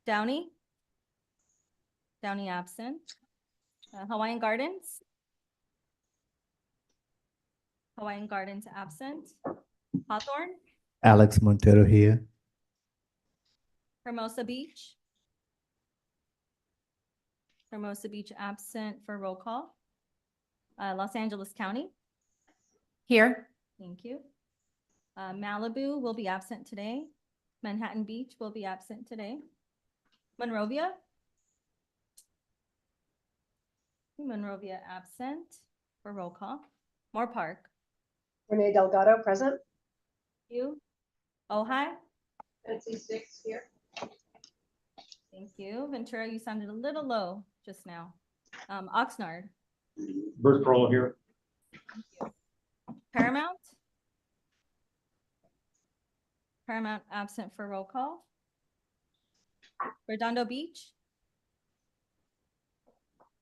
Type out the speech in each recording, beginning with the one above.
Downey? Downey absent. Hawaiian Gardens? Hawaiian Gardens absent. Hawthorne? Alex Montero here. Hermosa Beach? Hermosa Beach absent for roll call. Los Angeles County? Here. Thank you. Malibu will be absent today. Manhattan Beach will be absent today. Monrovia? Monrovia absent for roll call. Moore Park? Renee Delgado, present. You? Ojai? Betsy Six here. Thank you. Ventura, you sounded a little low just now. Oxnard? Bruce Pearl here. Paramount? Paramount absent for roll call. Redondo Beach?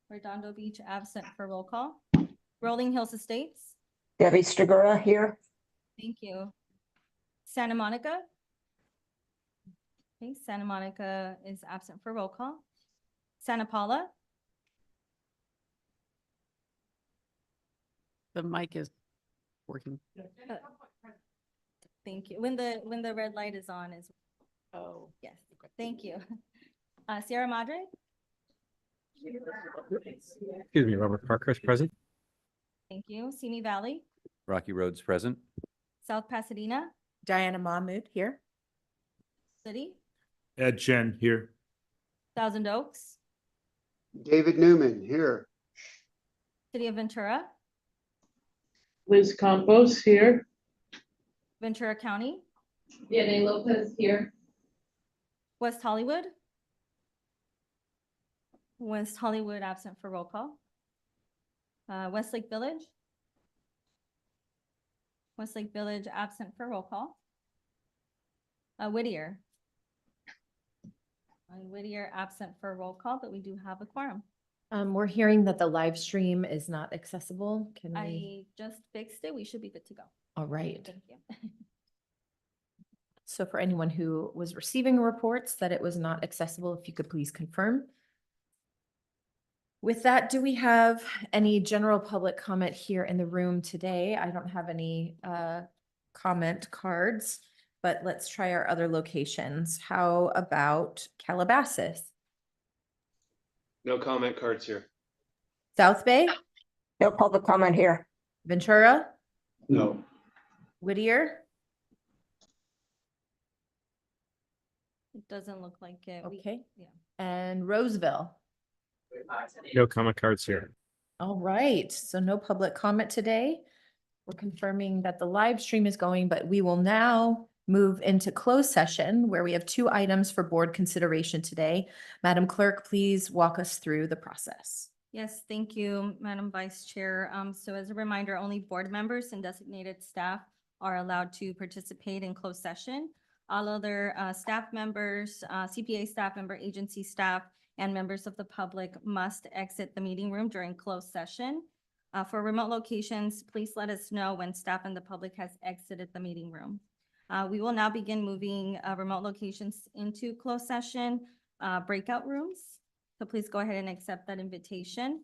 Redondo Beach absent for roll call. Rolling Hills Estates? Debbie Stigura here. Thank you. Santa Monica? Okay, Santa Monica is absent for roll call. Santa Paula? The mic is working. Thank you. When the red light is on is, Oh. yes, thank you. Sierra Madre? Excuse me, Robert Parkhurst present. Thank you. Simi Valley? Rocky Road's present. South Pasadena? Diana Mahmood here. City? Ed Chen here. Thousand Oaks? David Newman here. City of Ventura? Liz Campos here. Ventura County? Vianney Lopez here. West Hollywood? West Hollywood absent for roll call. Westlake Village? Westlake Village absent for roll call. Whittier? Whittier absent for roll call, but we do have a quorum. We're hearing that the live stream is not accessible. Can we? I just fixed it. We should be good to go. All right. Thank you. So for anyone who was receiving reports that it was not accessible, if you could please confirm. With that, do we have any general public comment here in the room today? I don't have any comment cards, but let's try our other locations. How about Calabasas? No comment cards here. South Bay? No public comment here. Ventura? No. Whittier? It doesn't look like it. Okay. Yeah. And Roseville? No comment cards here. All right, so no public comment today. We're confirming that the live stream is going, but we will now move into closed session where we have 2 items for board consideration today. Madam Clerk, please walk us through the process. Yes, thank you, Madam Vice Chair. So as a reminder, only board members and designated staff are allowed to participate in closed session. All other staff members, CPA staff member, agency staff, and members of the public must exit the meeting room during closed session. For remote locations, please let us know when staff and the public has exited the meeting room. We will now begin moving remote locations into closed session breakout rooms. So please go ahead and accept that invitation.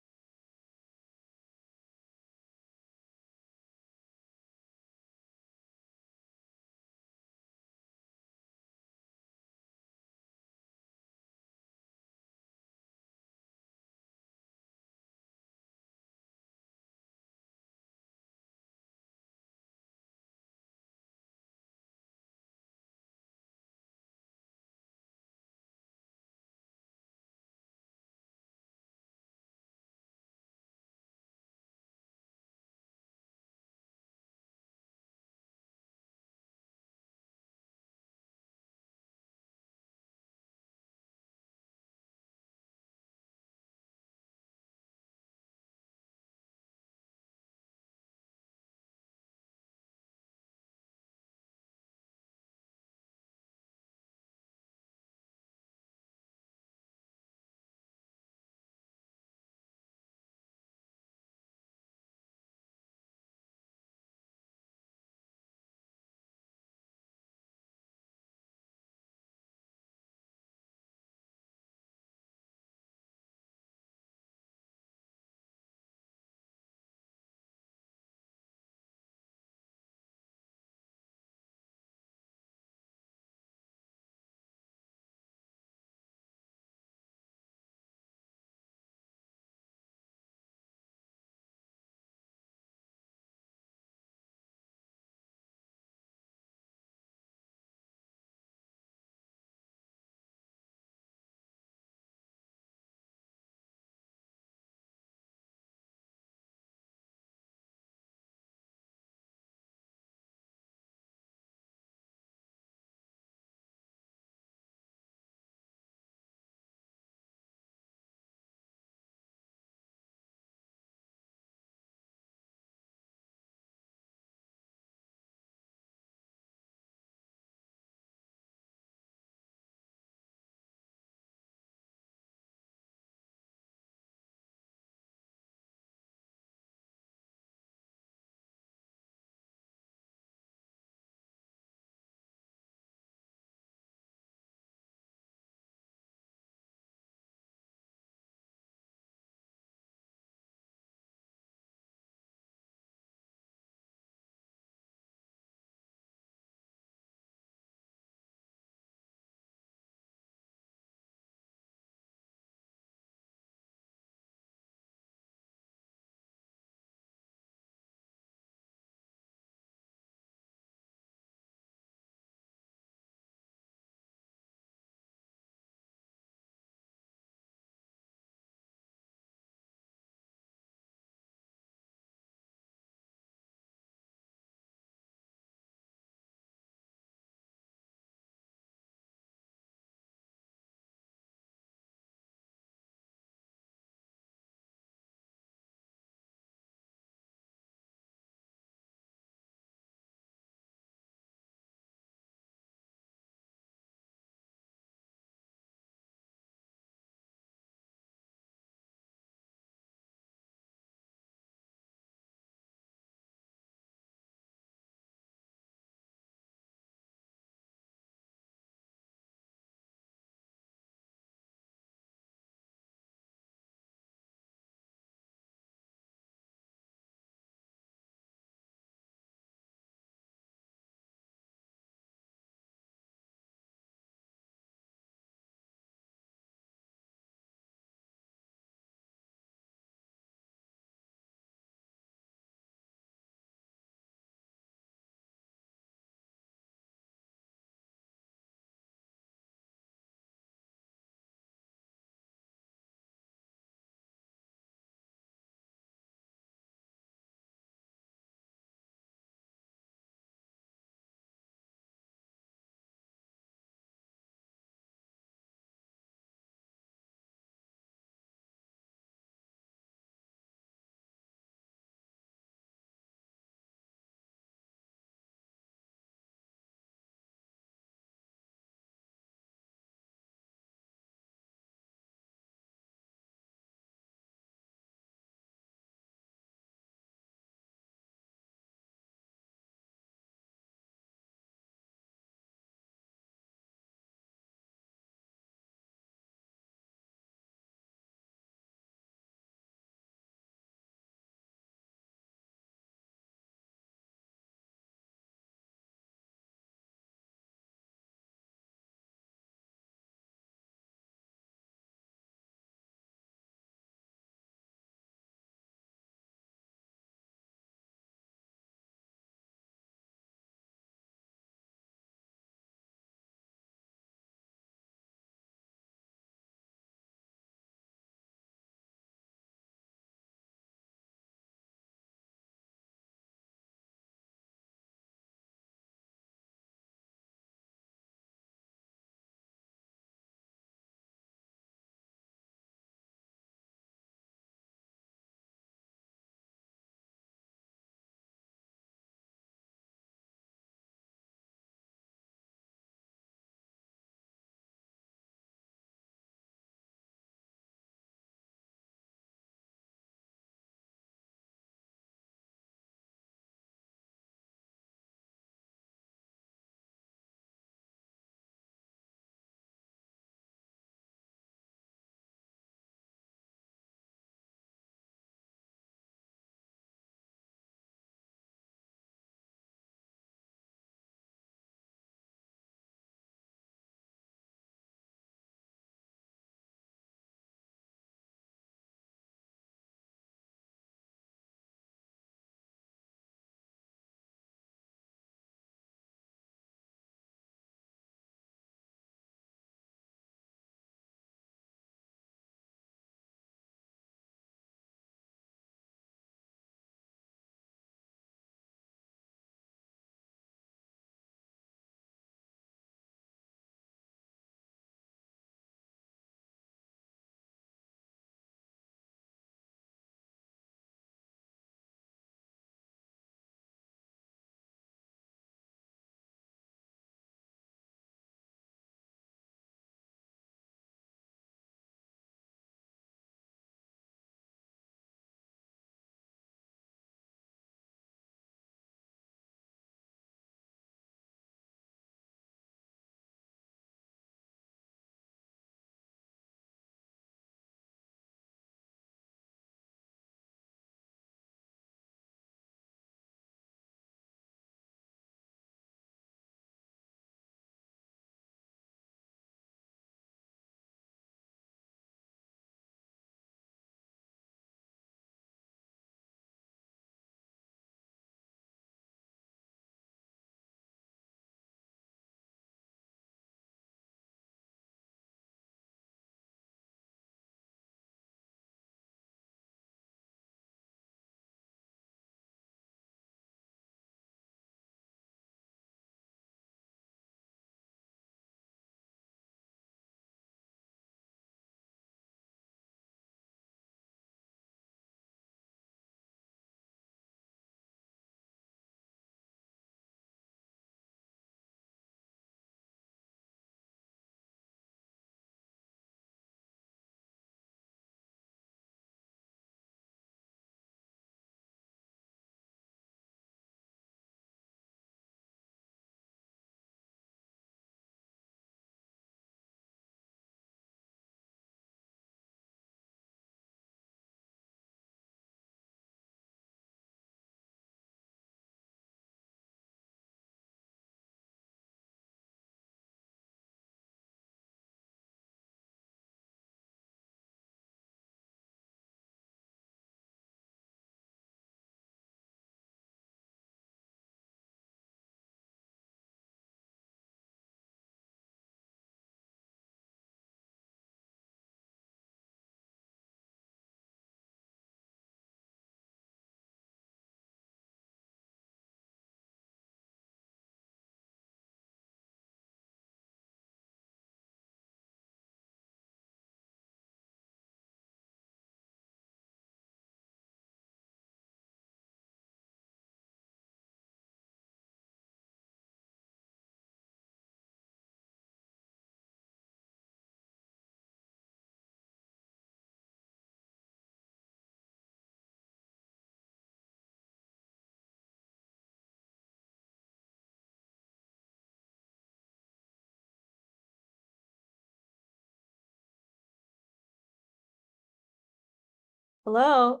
Hello?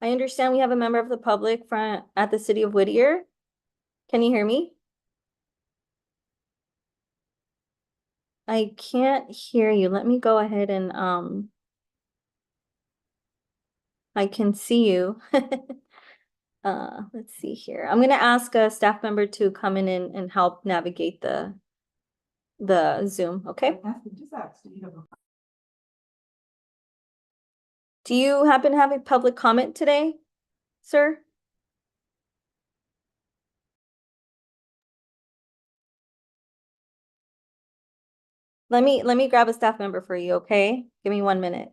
I understand we have a member of the public front at the city of Whittier. Can you hear me? I can't hear you. Let me go ahead and, I can see you. Let's see here. I'm gonna ask a staff member to come in and help navigate the Zoom, okay? Do you happen to have a public comment today, sir? Let me grab a staff member for you, okay? Give me 1 minute.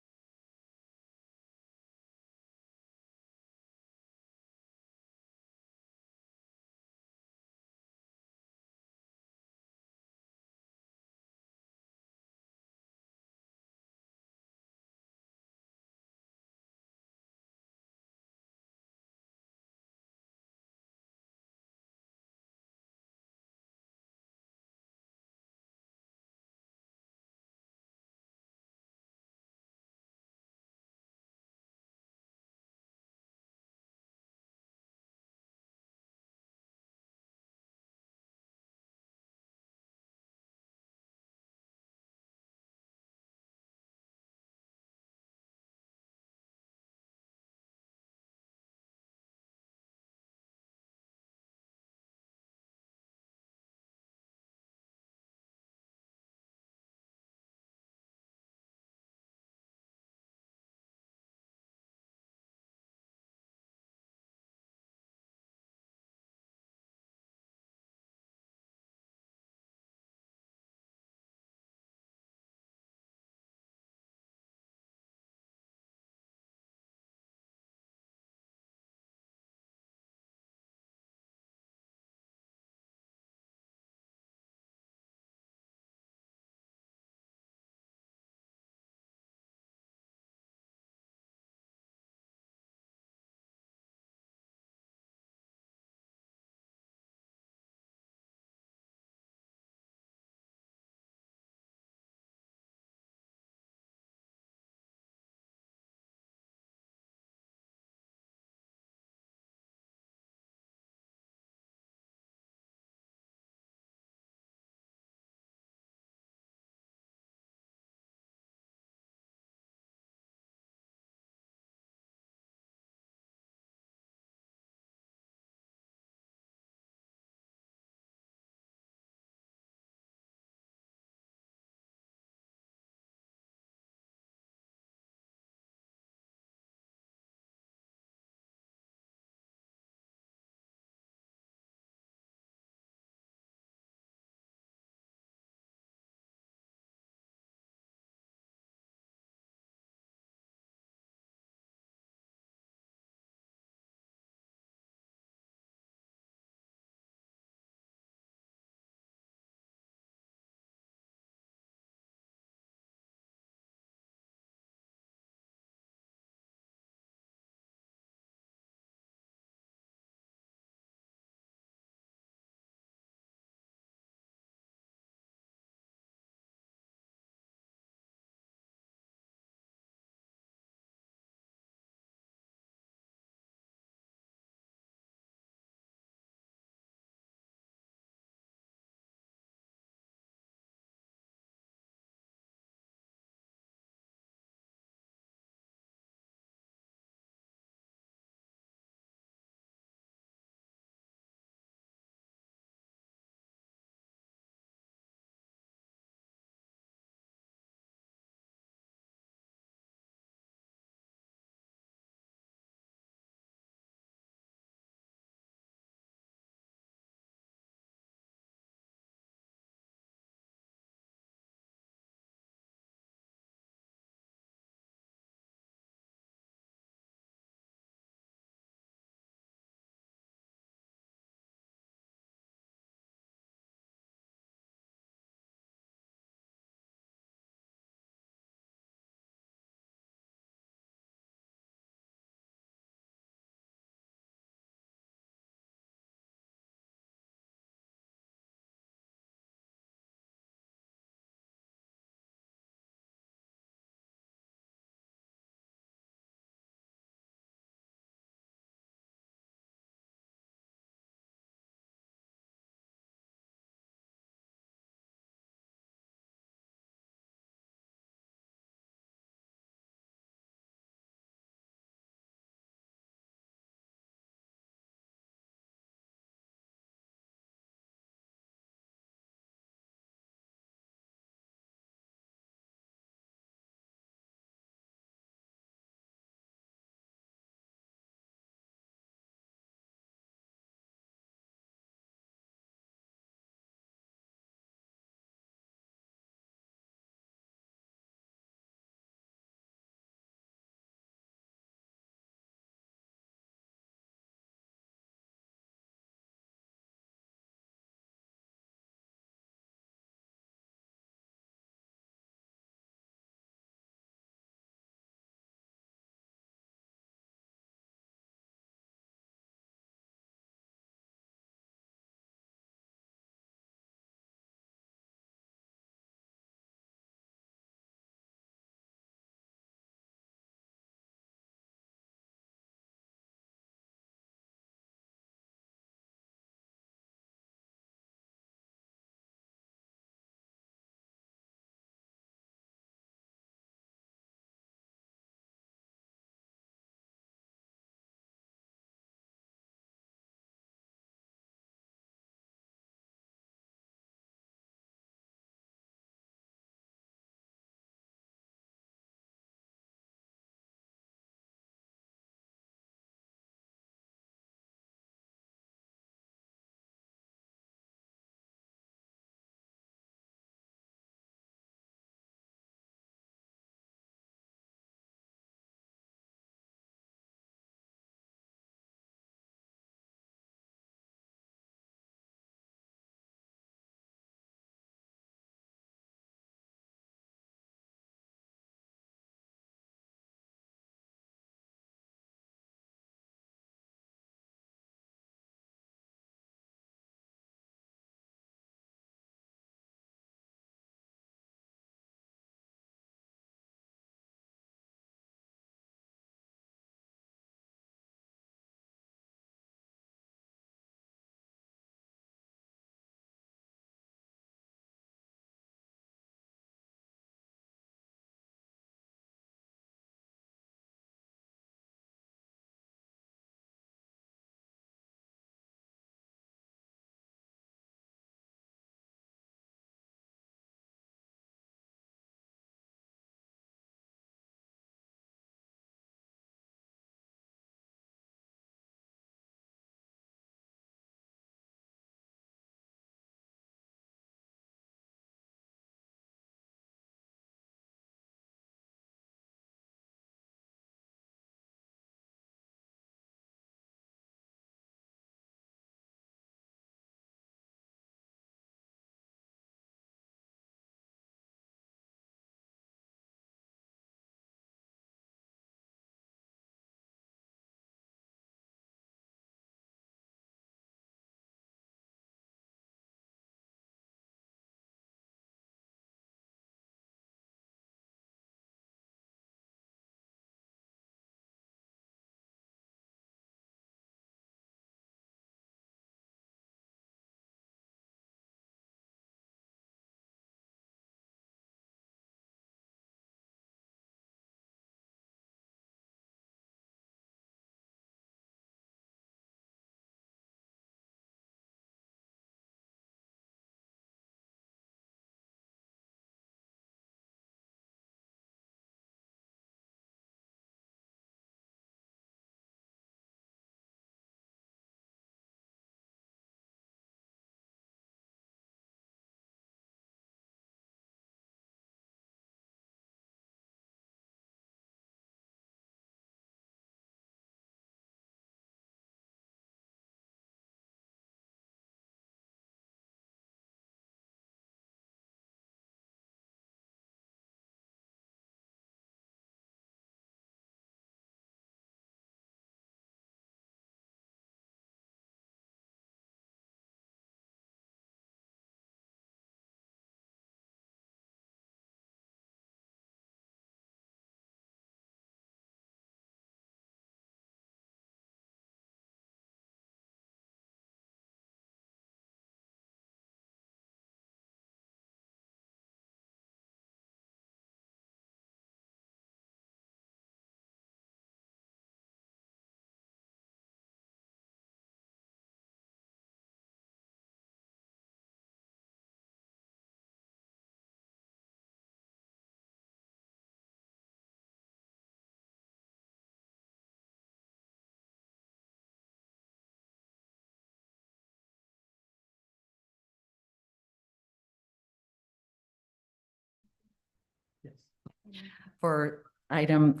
For item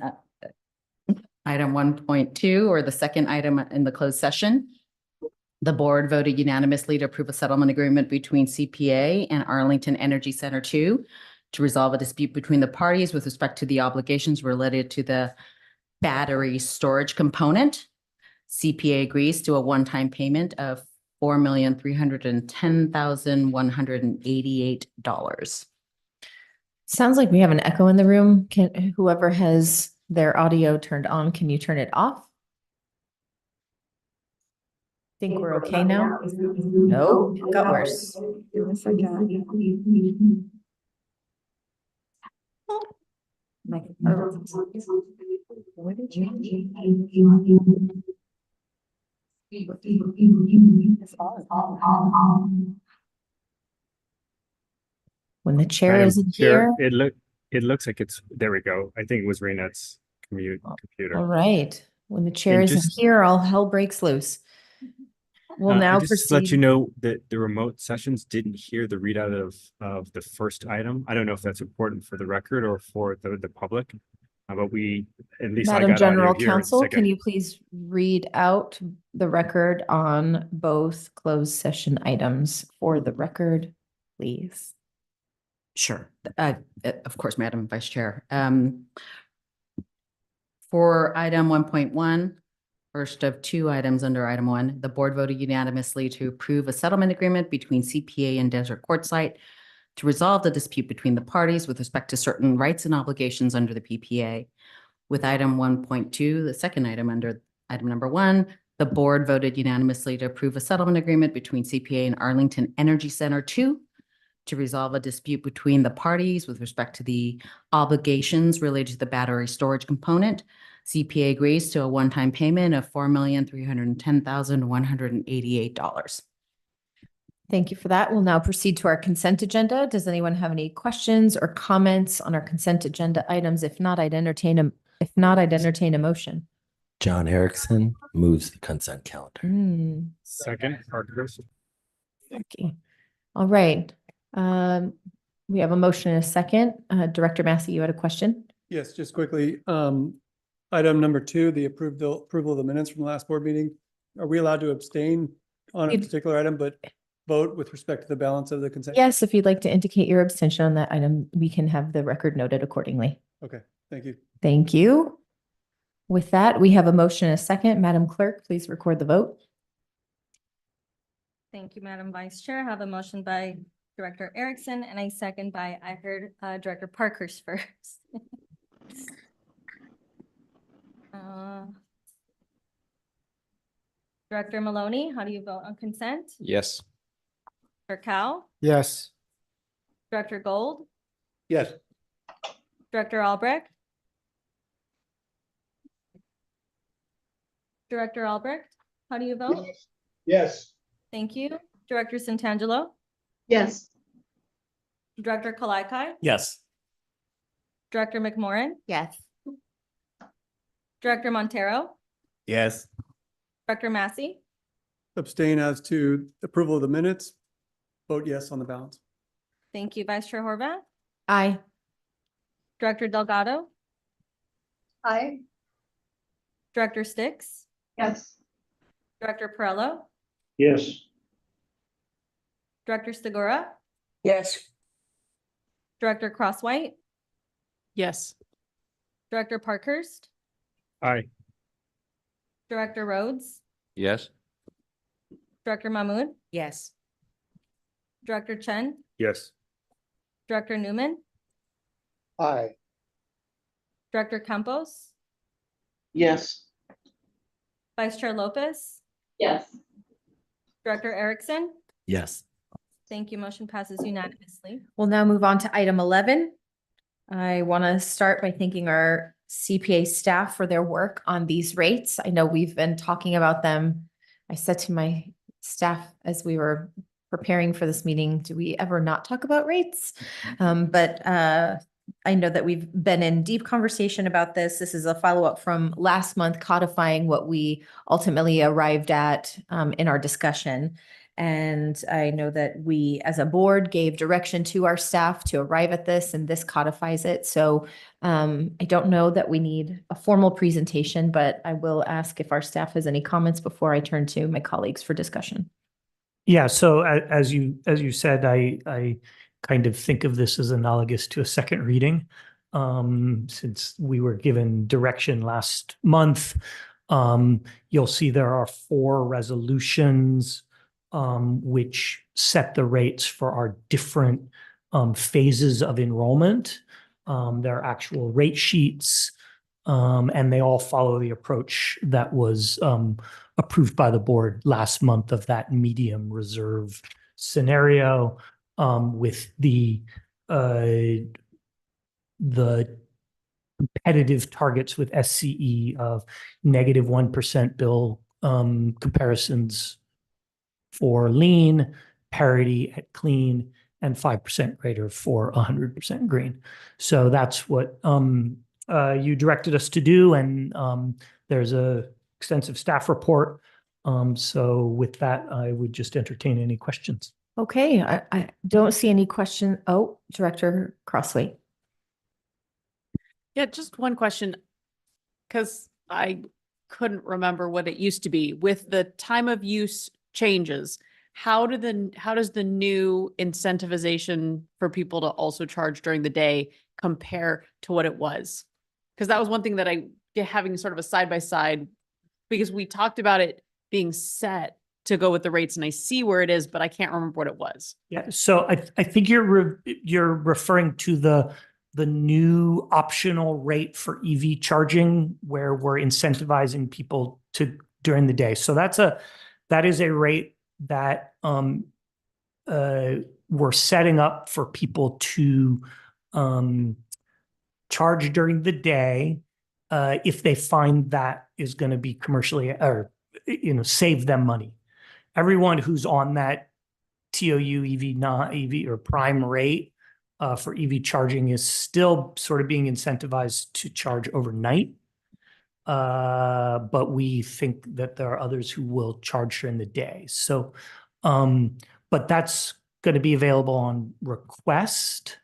1.2, or the second item in the closed session, the board voted unanimously to approve a settlement agreement between CPA and Arlington Energy Center 2 to resolve a dispute between the parties with respect to the obligations related to the battery storage component. CPA agrees to a one-time payment of $4,310,188. Sounds like we have an echo in the room. Can, whoever has their audio turned on, can you turn it off? Think we're okay now? No, it got worse. When the chair Madam isn't Chair, here. it looks like there we go. I think it was Raynette's All computer. right. When the chair And isn't just- here, all hell breaks loose. We'll now just to let you proceed. know that the remote sessions didn't hear the readout of the first item. I don't know if that's important for the record or for the public. But we, at least I Madam got audio General here. Counsel, Second. can you please read out the record on both closed session items for the record, please? Sure. Of course, Madam Vice Chair. For item 1.1, first of two items under item 1, the board voted unanimously to approve a settlement agreement between CPA and Desert Quartzsite to resolve the dispute between the parties with respect to certain rights and obligations under the PPA. With item 1.2, the second item under item number 1, the board voted unanimously to approve a settlement agreement between CPA and Arlington Energy Center 2 to resolve a dispute between the parties with respect to the obligations related to the battery storage component. CPA agrees to a one-time payment of $4,310,188. Thank you for that. We'll now proceed to our consent agenda. Does anyone have any questions or comments on our consent agenda items? If not, I'd entertain a motion. John Erickson moves the consent calendar. Second, Parkhurst. Okay. All right. We have a motion and a second. Director Massey, you had a question? Yes, just quickly. Item number 2, the approval of the minutes from the last board meeting. Are we allowed to abstain on a If- particular item, but vote with respect to the balance of the consent? Yes, if you'd like to indicate your abstention on that item, we can have the record noted accordingly. Okay, thank you. Thank you. With that, we have a motion and a second. Madam Clerk, please record the vote. Thank you, Madam Vice Chair. I have a motion by Director Erickson and a second by, I heard Director Parkhurst first. Director Maloney, how do you vote on consent? Yes. Director Cow? Yes. Director Gold? Yes. Director Albrecht? Director Albrecht, how do you vote? Yes. Thank you. Director Santangelo? Yes. Director Kalaikai? Yes. Director McMorrin? Yes. Director Montero? Yes. Director Massey? Abstain as to approval of the minutes. Vote yes on the balance. Thank you, Vice Chair Horvath. Aye. Director Delgado? Aye. Director Sticks? Yes. Director Perello? Yes. Director Stigura? Yes. Director Crosswhite? Yes. Director Parkhurst? Aye. Director Rhodes? Yes. Director Mahmood? Yes. Director Chen? Yes. Director Newman? Aye. Director Campos? Yes. Vice Chair Lopez? Yes. Director Erickson? Yes. Thank you. Motion passes unanimously. We'll now move on to item 11. I want to start by thanking our CPA staff for their work on these rates. I know we've been talking about them. I said to my staff as we were preparing for this meeting, do we ever not talk about rates? But I know that we've been in deep conversation about this. This is a follow-up from last month, codifying what we ultimately arrived at in our discussion. And I know that we, as a board, gave direction to our staff to arrive at this, and this codifies it. So I don't know that we need a formal presentation, but I will ask if our staff has any comments before I turn to my colleagues for discussion. Yeah, so as you said, I kind of think of this as analogous to a second reading. Since we were given direction last month, you'll see there are 4 resolutions which set the rates for our different phases of enrollment. There are actual rate sheets, and they all follow the approach that was approved by the board last month of that medium reserve scenario, with the competitive targets with SCE of -1% bill comparisons for lean, parity at clean, and 5% greater for 100% green. So that's what you directed us to do, and there's a extensive staff report. So with that, I would just entertain any questions. Okay, I don't see any question. Oh, Director Crossway. Yeah, just one question, because I couldn't remember what it used to be. With the time of use changes, how does the new incentivization for people to also charge during the day compare to what it was? Because that was one thing that having sort of a side by side, because we talked about it being set to go with the rates, and I see where it is, but I can't remember what it was. Yeah, so I think you're referring to the new optional rate for EV charging, where we're incentivizing people to during the day. So that is a rate that we're setting up for people to charge during the day if they find that is going to be commercially or save them money. Everyone who's on that TOU EV, not EV or prime rate for EV charging is still sort of being incentivized to charge overnight. But we think that there are others who will charge during the day. So, but that's going to be available on request.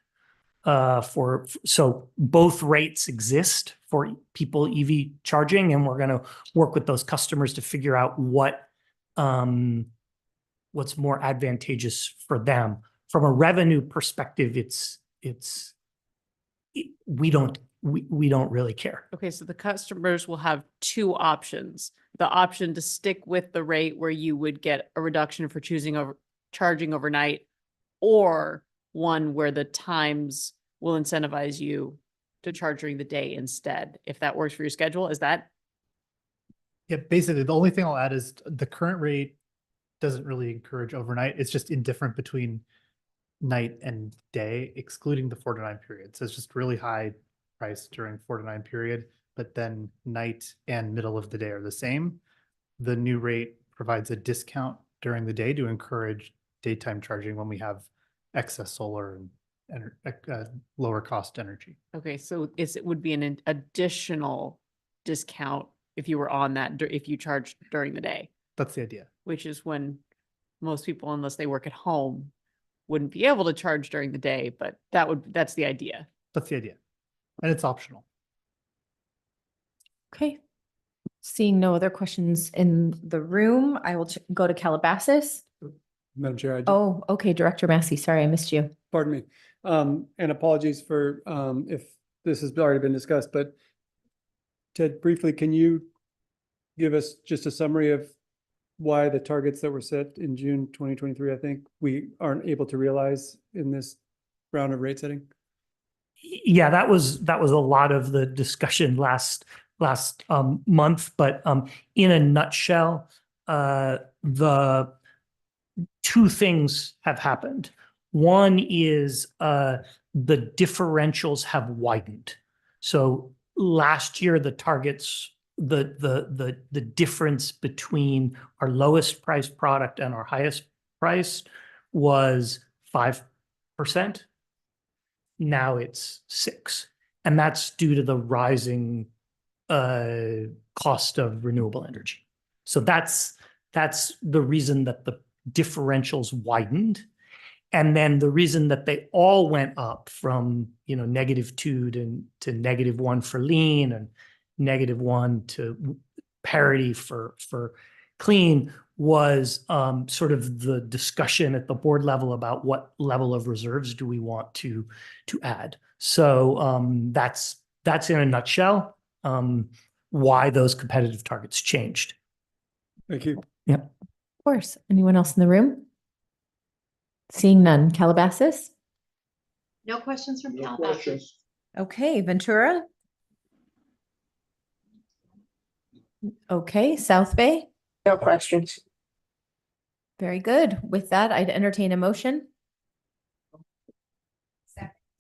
So both rates exist for people EV charging, and we're going to work with those customers to figure out what's more advantageous for them. From a revenue perspective, we don't really care. Okay, so the customers will have 2 options. The option to stick with the rate where you would get a reduction for charging overnight, or one where the times will incentivize you to charge during the day instead, if that works for your schedule. Is that? Yeah, basically, the only thing I'll add is the current rate doesn't really encourage overnight. It's just indifferent between night and day, excluding the 4 to 9 period. So it's just really high price during 4 to 9 period, but then night and middle of the day are the same. The new rate provides a discount during the day to encourage daytime charging when we have excess solar and lower cost energy. Okay, so it would be an additional discount if you were on that, if you charged during the day. That's the idea. Which is when most people, unless they work at home, wouldn't be able to charge during the day, but that's the idea. That's the idea. And it's optional. Okay. Seeing no other questions in the room, I will go to Calabasas. Madam Chair. Oh, okay, Director Massey, sorry, I missed you. Pardon me. And apologies for if this has already been discussed, but Ted, briefly, can you give us just a summary of why the targets that were set in June 2023, I think, we aren't able to realize in this round of rate setting? Yeah, that was a lot of the discussion last month, but in a nutshell, the 2 things have happened. One is the differentials have widened. So last year, the targets, the difference between our lowest price product and our highest price was 5%. Now it's 6%. And that's due to the rising cost of renewable energy. So that's the reason that the differentials widened. And then the reason that they all went up from, -2 to -1 for lean and -1 to parity for clean was sort of the discussion at the board level about what level of reserves do we want to add. So that's in a nutshell why those competitive targets changed. Thank you. Yep. Of course. Anyone else in the room? Seeing none. Calabasas? No questions from No Calabasas. questions. Okay. Ventura? Okay. South Bay? No questions. Very good. With that, I'd entertain a motion.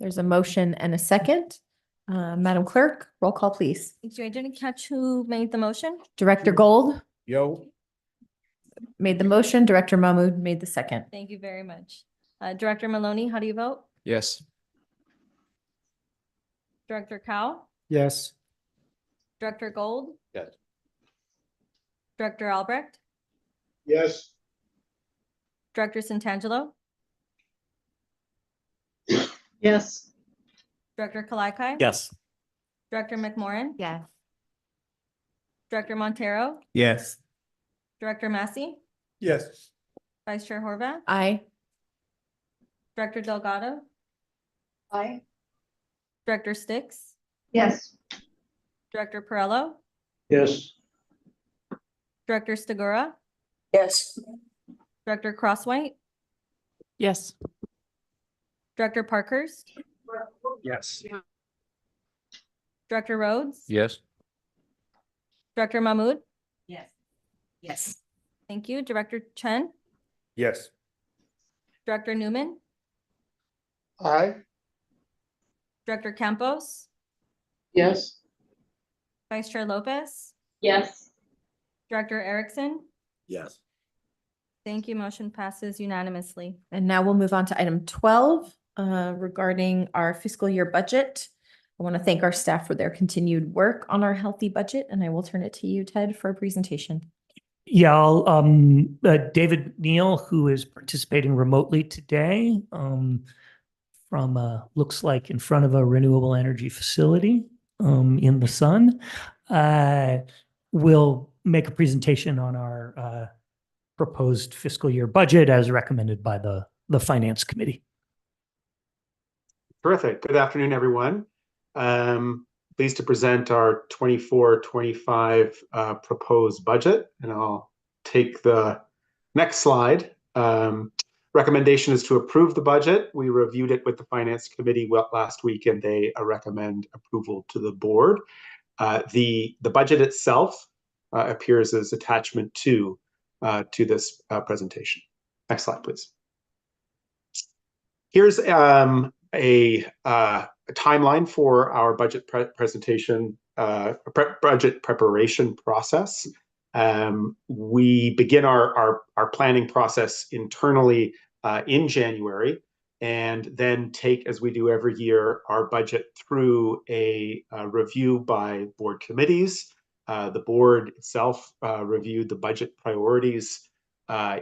There's a motion and a second. Madam Clerk, roll call, please. Thank you. I didn't catch who made the motion. Director Gold Yo. made the motion. Director Mahmood made the second. Thank you very much. Director Maloney, how do you vote? Yes. Director Cow? Yes. Director Gold? Yes. Director Albrecht? Yes. Director Santangelo? Yes. Director Kalaikai? Yes. Director McMorrin? Yes. Director Montero? Yes. Director Massey? Yes. Vice Chair Horvath? Aye. Director Delgado? Aye. Director Sticks? Yes. Director Perello? Yes. Director Stigura? Yes. Director Crosswhite? Yes. Director Parkhurst? Yes. Director Rhodes? Yes. Director Mahmood? Yes. Yes. Thank you. Director Chen? Yes. Director Newman? Aye. Director Campos? Yes. Vice Chair Lopez? Yes. Director Erickson? Yes. Thank you. Motion passes unanimously. And now we'll move on to item 12 regarding our fiscal year budget. I want to thank our staff for their continued work on our healthy budget, and I will turn it to you, Ted, for a presentation. Yeah, David Neal, who is participating remotely today from looks like in front of a renewable energy facility in the sun, will make a presentation on our proposed fiscal year budget as recommended by the Finance Committee. Terrific. Good afternoon, everyone. Pleased to present our 24-25 proposed budget, and I'll take the next slide. Recommendation is to approve the budget. We reviewed it with the Finance Committee last week, and they recommend approval to the board. The budget itself appears as attachment to this presentation. Next slide, please. Here's a timeline for our budget presentation, budget preparation process. We begin our planning process internally in January, and then take, as we do every year, our budget through a review by board committees. The board itself reviewed the budget priorities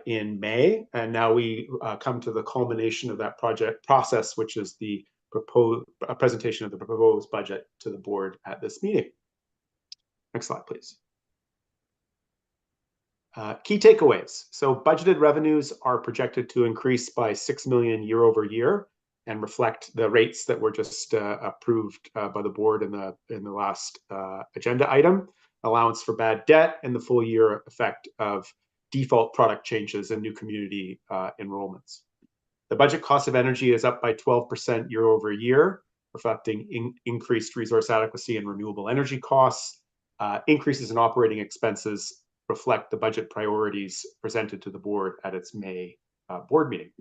in May, and now we come to the culmination of that project process, which is the presentation of the proposed budget to the board at this meeting. Next slide, please. Key takeaways. So budgeted revenues are projected to increase by 6 million year over year and reflect the rates that were just approved by the board in the last agenda item. Allowance for bad debt and the full year effect of default product changes and new community enrollments. The budget cost of energy is up by 12% year over year, reflecting increased resource adequacy and renewable energy costs. Increases in operating expenses reflect the budget priorities presented to the board at its May board meeting.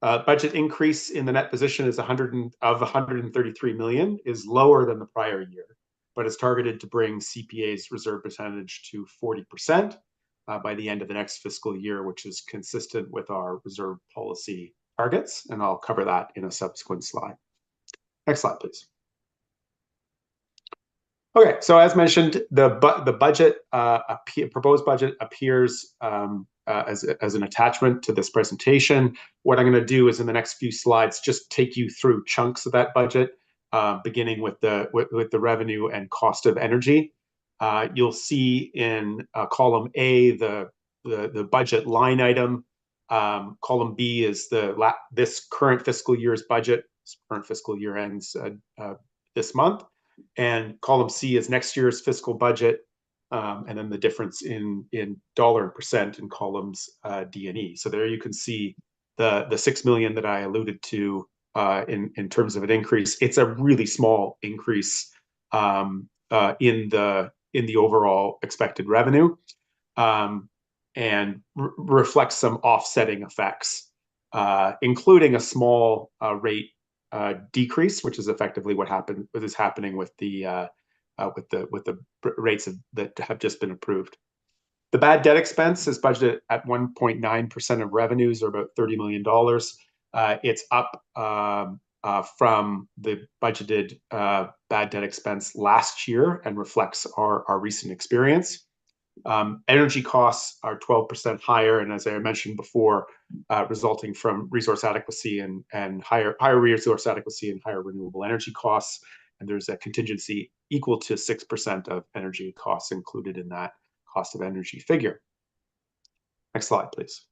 Budget increase in the net position is 133 million, is lower than the prior year, but is targeted to bring CPA's reserve percentage to 40% by the end of the next fiscal year, which is consistent with our reserve policy targets, and I'll cover that in a subsequent slide. Next slide, please. Okay, so as mentioned, the budget proposed budget appears as an attachment to this presentation. What I'm going to do is in the next few slides just take you through chunks of that budget, beginning with the revenue and cost of energy. You'll see in column A the budget line item. Column B is this current fiscal year's budget. This current fiscal year ends this month, and column C is next year's fiscal budget, and then the difference in dollar and percent in columns D and E. So there you can see the 6 million that I alluded to in terms of an increase. It's a really small increase in the overall expected revenue. And reflects some offsetting effects, including a small rate decrease, which is effectively what is happening with the rates that have just been approved. The bad debt expense is budgeted at 1.9% of revenues, or about $30 million. It's up from the budgeted bad debt expense last year and reflects our recent experience. Energy costs are 12% higher, and as I mentioned before, resulting from resource adequacy and higher resource adequacy and higher renewable energy costs. And there's a contingency equal to 6% of energy costs included in that cost of energy figure. Next slide, please.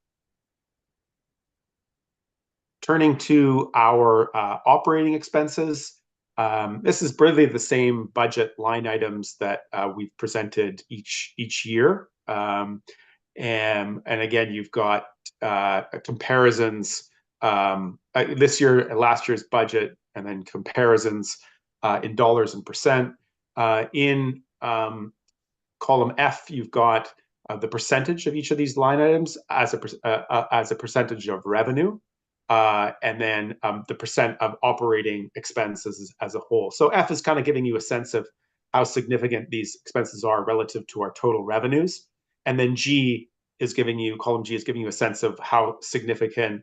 Turning to our operating expenses. This is really the same budget line items that we've presented each year. And again, you've got comparisons this year, last year's budget, and then comparisons in dollars and percent. In column F, you've got the percentage of each of these line items as a percentage of revenue. And then the percent of operating expenses as a whole. So F is kind of giving you a sense of how significant these expenses are relative to our total revenues. And then G is giving you, column G is giving you a sense of how significant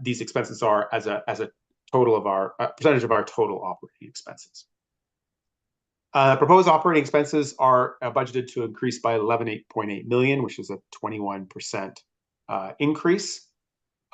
these expenses are as a total of our percentage of our total operating expenses. Proposed operating expenses are budgeted to increase by 11.8 million, which is a 21% increase.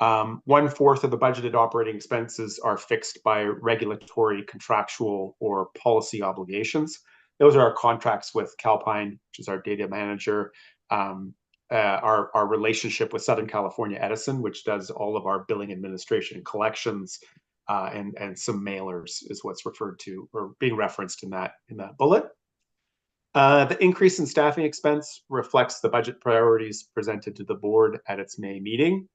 1/4 of the budgeted operating expenses are fixed by regulatory, contractual, or policy obligations. Those are our contracts with Calpine, which is our data manager, our relationship with Southern California Edison, which does all of our billing administration and collections, and some mailers is what's referred to or being referenced in that bullet. The increase in staffing expense reflects the budget priorities presented to the board at its May meeting.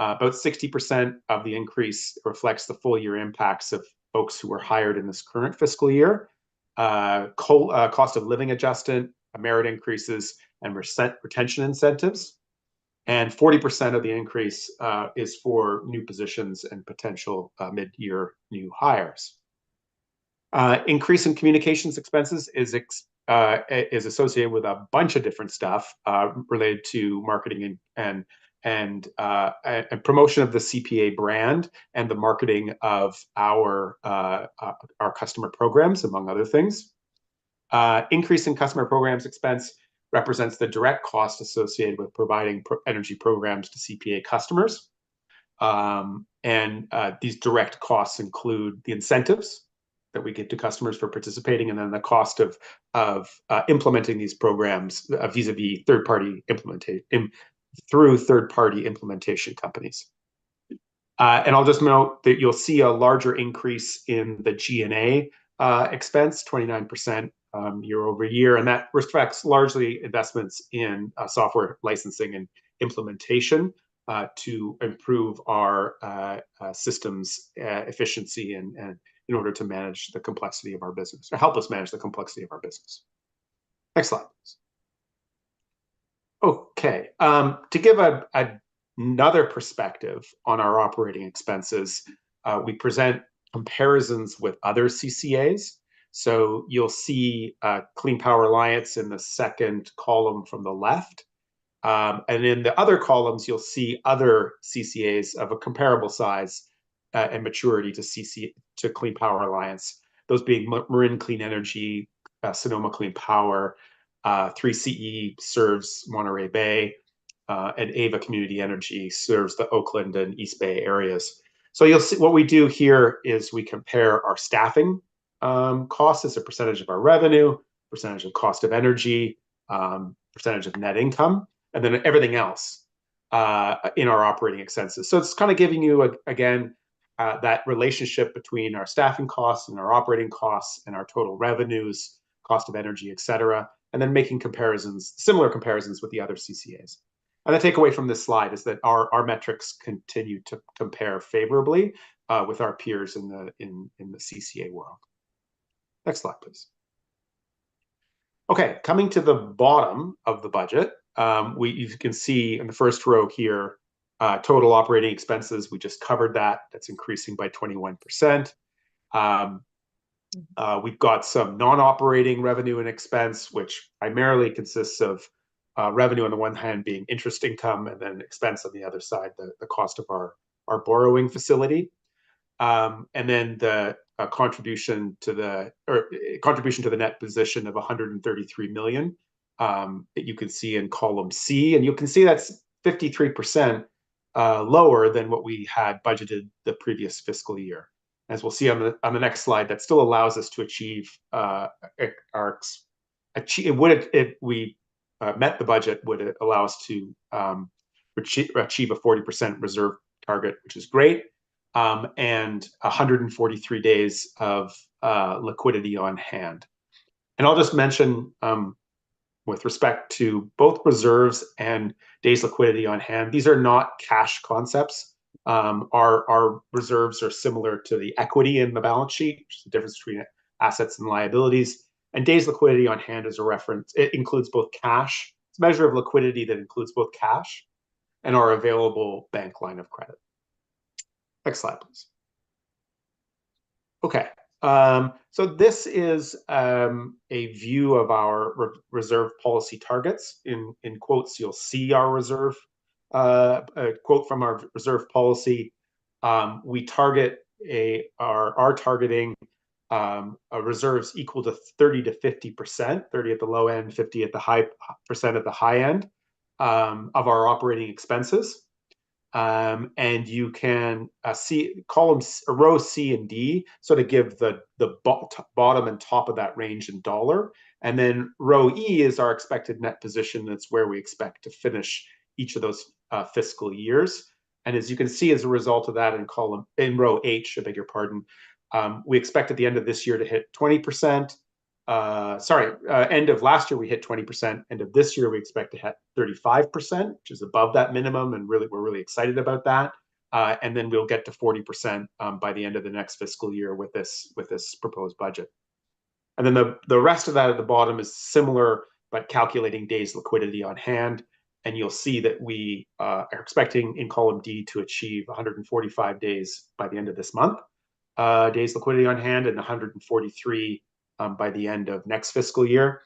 About 60% of the increase reflects the full year impacts of folks who were hired in this current fiscal year, cost of living adjustment, merit increases, and retention incentives. And 40% of the increase is for new positions and potential mid-year new hires. Increase in communications expenses is associated with a bunch of different stuff related to marketing and promotion of the CPA brand and the marketing of our customer programs, among other things. Increase in customer programs expense represents the direct cost associated with providing energy programs to CPA customers. These direct costs include the incentives that we give to customers for participating, and then the cost of implementing these programs vis-a-vis third-party implementation through third-party implementation companies. And I'll just note that you'll see a larger increase in the G&A expense, 29% year over year, and that reflects largely investments in software licensing and implementation to improve our systems efficiency and in order to manage the complexity of our business, or help us manage the complexity of our business. Next slide, please. Okay, to give another perspective on our operating expenses, we present comparisons with other CCAs. So you'll see Clean Power Alliance in the second column from the left. And in the other columns, you'll see other CCAs of a comparable size and maturity to Clean Power Alliance, those being Marin Clean Energy, Sonoma Clean Power, 3CE serves Monterey Bay, and Ava Community Energy serves the Oakland and East Bay areas. So you'll see what we do here is we compare our staffing costs as a percentage of our revenue, percentage of cost of energy, percentage of net income, and then everything else in our operating expenses. So it's kind of giving you, again, that relationship between our staffing costs and our operating costs and our total revenues, cost of energy, et cetera, and then making comparisons, similar comparisons with the other CCAs. And the takeaway from this slide is that our metrics continue to compare favorably with our peers in the CCA world. Next slide, please. Okay, coming to the bottom of the budget, you can see in the first row here, total operating expenses. We just covered that. That's increasing by 21%. We've got some non-operating revenue and expense, which primarily consists of revenue on the one hand being interest income, and then expense on the other side, the cost of our borrowing facility. And then the contribution to the net position of 133 million that you can see in column C, and you can see that's 53% lower than what we had budgeted the previous fiscal year. As we'll see on the next slide, that still allows us to achieve we met the budget, would allow us to achieve a 40% reserve target, which is great, and 143 days of liquidity on hand. And I'll just mention, with respect to both reserves and days liquidity on hand, these are not cash concepts. Our reserves are similar to the equity in the balance sheet, which is the difference between assets and liabilities. And days liquidity on hand is a reference. It includes both cash. It's a measure of liquidity that includes both cash and our available bank line of credit. Next slide, please. Okay, so this is a view of our reserve policy targets. In quotes, you'll see our reserve, a quote from our reserve policy. We target are targeting reserves equal to 30 to 50%, 30 at the low end, 50 at the high percent at the high end of our operating expenses. And you can see columns, row C and D, sort of give the bottom and top of that range in dollar. And then row E is our expected net position. That's where we expect to finish each of those fiscal years. And as you can see, as a result of that in row H, I beg your pardon, we expect at the end of this year to hit 20%. End of last year we hit 20%. End of this year we expect to hit 35%, which is above that minimum, and we're really excited about that. And then we'll get to 40% by the end of the next fiscal year with this proposed budget. And then the rest of that at the bottom is similar, but calculating days liquidity on hand. And you'll see that we are expecting in column D to achieve 145 days by the end of this month, days liquidity on hand, and 143 by the end of next fiscal year.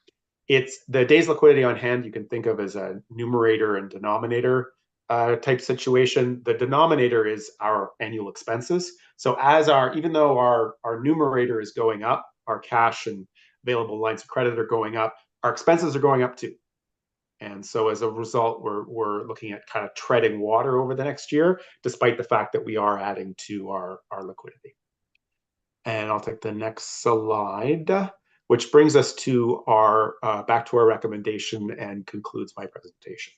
It's the days liquidity on hand you can think of as a numerator and denominator type situation. The denominator is our annual expenses. So even though our numerator is going up, our cash and available lines of credit are going up, our expenses are going up too. And so as a result, we're looking at kind of treading water over the next year, despite the fact that we are adding to our liquidity. And I'll take the next slide, which brings us to back to our recommendation and concludes my presentation.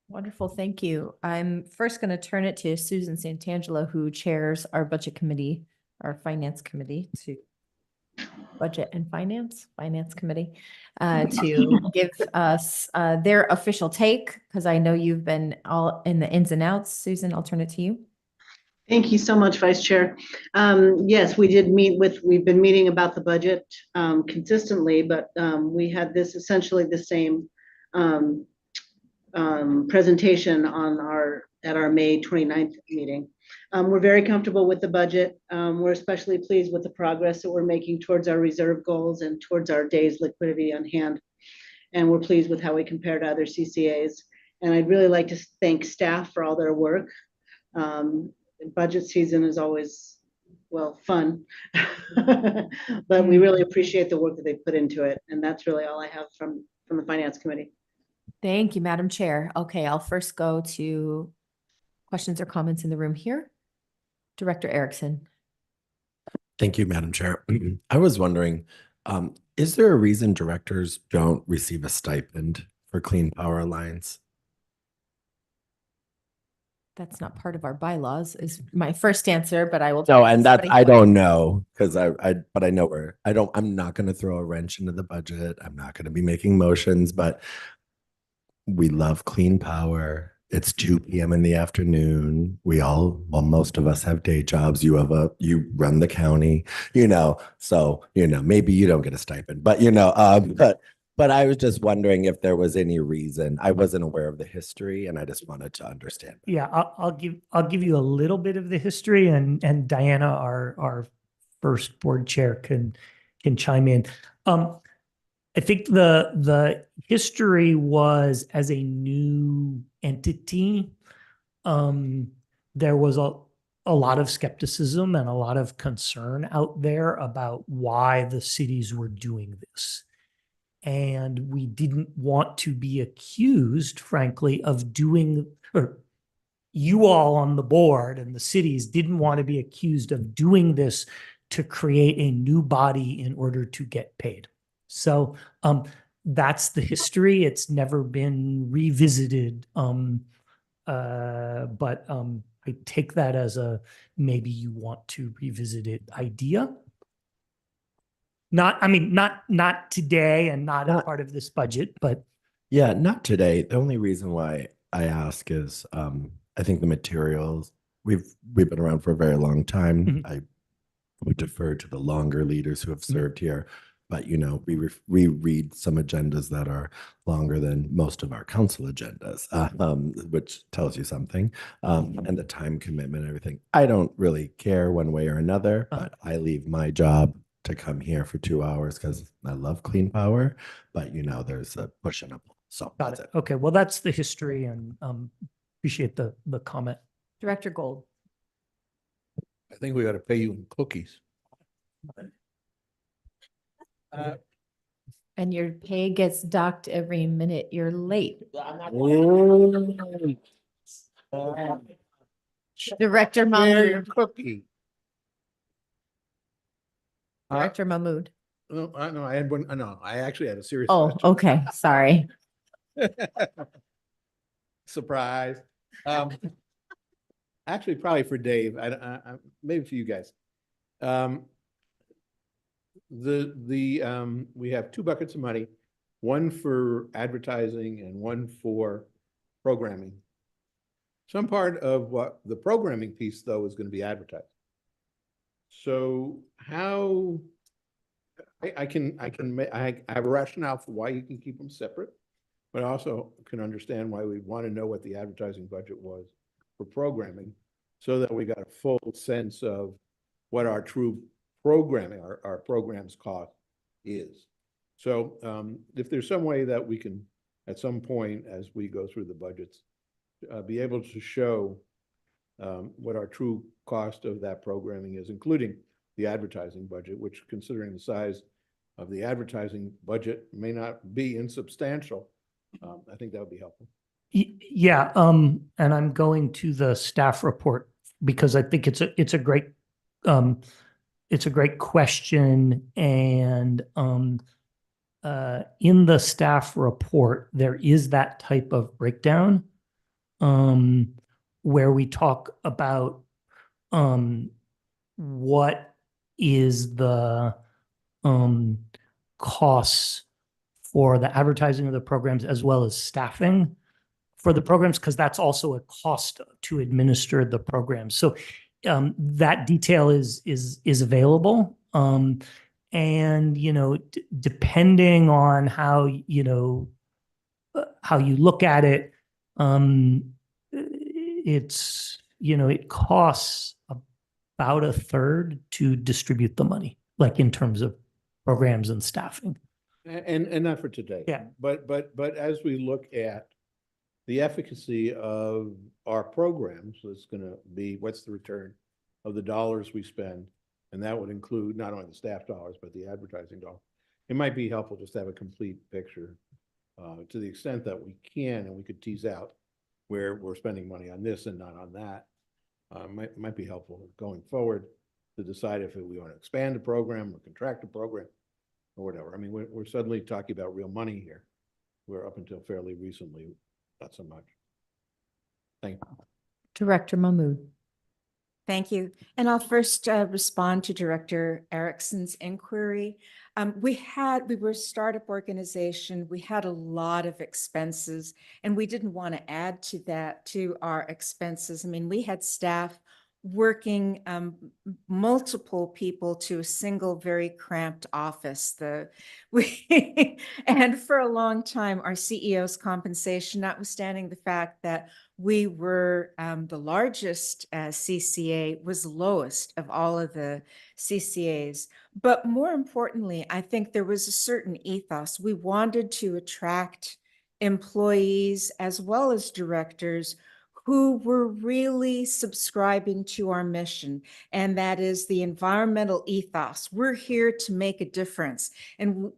Wonderful, thank you. I'm first going to turn it to Susan Santangelo, who chairs our budget committee, our finance committee, to budget and finance committee, to give us their official take, because I know you've been all in the ins and outs. Susan, I'll turn it to you. Thank you so much, Vice Chair. Yes, we've been meeting about the budget consistently, but we had essentially the same presentation at our May 29th meeting. We're very comfortable with the budget. We're especially pleased with the progress that we're making towards our reserve goals and towards our days liquidity on hand. And we're pleased with how we compare to other CCAs. And I'd really like to thank staff for all their work. Budget season is always, well, fun, but we really appreciate the work that they put into it. And that's really all I have from the Finance Committee. Thank you, Madam Chair. Okay, I'll first go to questions or comments in the room here. Director Erickson. Thank you, Madam Chair. I was wondering, is there a reason directors don't receive a stipend for Clean Power Alliance? That's not part of our bylaws is my first answer, but I will. No, and that's, Somebody- I don't know, because but I know I'm not going to throw a wrench into the budget. I'm not going to be making motions, but we love clean power. It's 2 p.m. in the afternoon. Well, most of us have day jobs. You run the county, so, maybe you don't get a stipend, but, but I was just wondering if there was any reason. I wasn't aware of the history and I just wanted to understand. Yeah, I'll give you a little bit of the history, and Diana, our first board chair, can chime in. I think the history was, as a new entity, there was a lot of skepticism and a lot of concern out there about why the cities were doing this. And we didn't want to be accused, frankly, of doing, or you all on the board and the cities didn't want to be accused of doing this to create a new body in order to get paid. So that's the history. It's never been revisited. But I take that as a maybe you want to revisit it idea. Not today and not a part of this budget, but. Yeah, not today. The only reason why I ask is I think the materials, we've been around for a very long time. Mhm. I would defer to the longer leaders who have served here, but we read some agendas that are longer than most of our council agendas, which tells you something. And the time commitment and everything. I don't really care one way or another, but I leave my job to come here for 2 hours because I love clean power, but there's a push and a pull. So Got that's it. Okay, well, that's the history, and appreciate the comment. Director Gold. I think we got to pay you in cookies. And your pay gets docked every minute you're late. Director Mahmood. Cookie. Director Mahmood. No, I had one. No, I actually had a serious Oh, question. okay, sorry. Surprise. Actually, probably for Dave. Maybe for you guys. We have 2 buckets of money, one for advertising and one for programming. Some part of what the programming piece, though, is going to be advertised. So how I have a rationale for why you can keep them separate, but I also can understand why we want to know what the advertising budget was for programming, so that we got a full sense of what our true programming, our programs cost is. So if there's some way that we can, at some point as we go through the budgets, be able to show what our true cost of that programming is, including the advertising budget, which, considering the size of the advertising budget, may not be insubstantial. I think that would be helpful. Yeah, and I'm going to the staff report because I think it's a great question, and in the staff report there is that type of breakdown where we talk about what is the costs for the advertising of the programs as well as staffing for the programs, because that's also a cost to administer the program. So that detail is available. And, depending on how you look at it, it's, it costs about a third to distribute the money, like in terms of programs and staffing. And not for today. Yeah. But as we look at the efficacy of our programs, it's going to be what's the return of the dollars we spend, and that would include not only the staff dollars but the advertising dollars. It might be helpful just to have a complete picture to the extent that we can, and we could tease out where we're spending money on this and not on that, might be helpful going forward to decide if we want to expand the program or contract the program or whatever. I mean, we're suddenly talking about real money here, where up until fairly recently, not so much. Thank you. Director Mahmood. Thank you. And I'll first respond to Director Erickson's inquiry. We were a startup organization. We had a lot of expenses, and we didn't want to add to that, to our expenses. I mean, we had staff working multiple people to a single very cramped office. And for a long time, our CEO's compensation, notwithstanding the fact that we were the largest CCA, was lowest of all of the CCAs. But more importantly, I think there was a certain ethos. We wanted to attract employees as well as directors who were really subscribing to our mission, and that is the environmental ethos. We're here to make a difference. And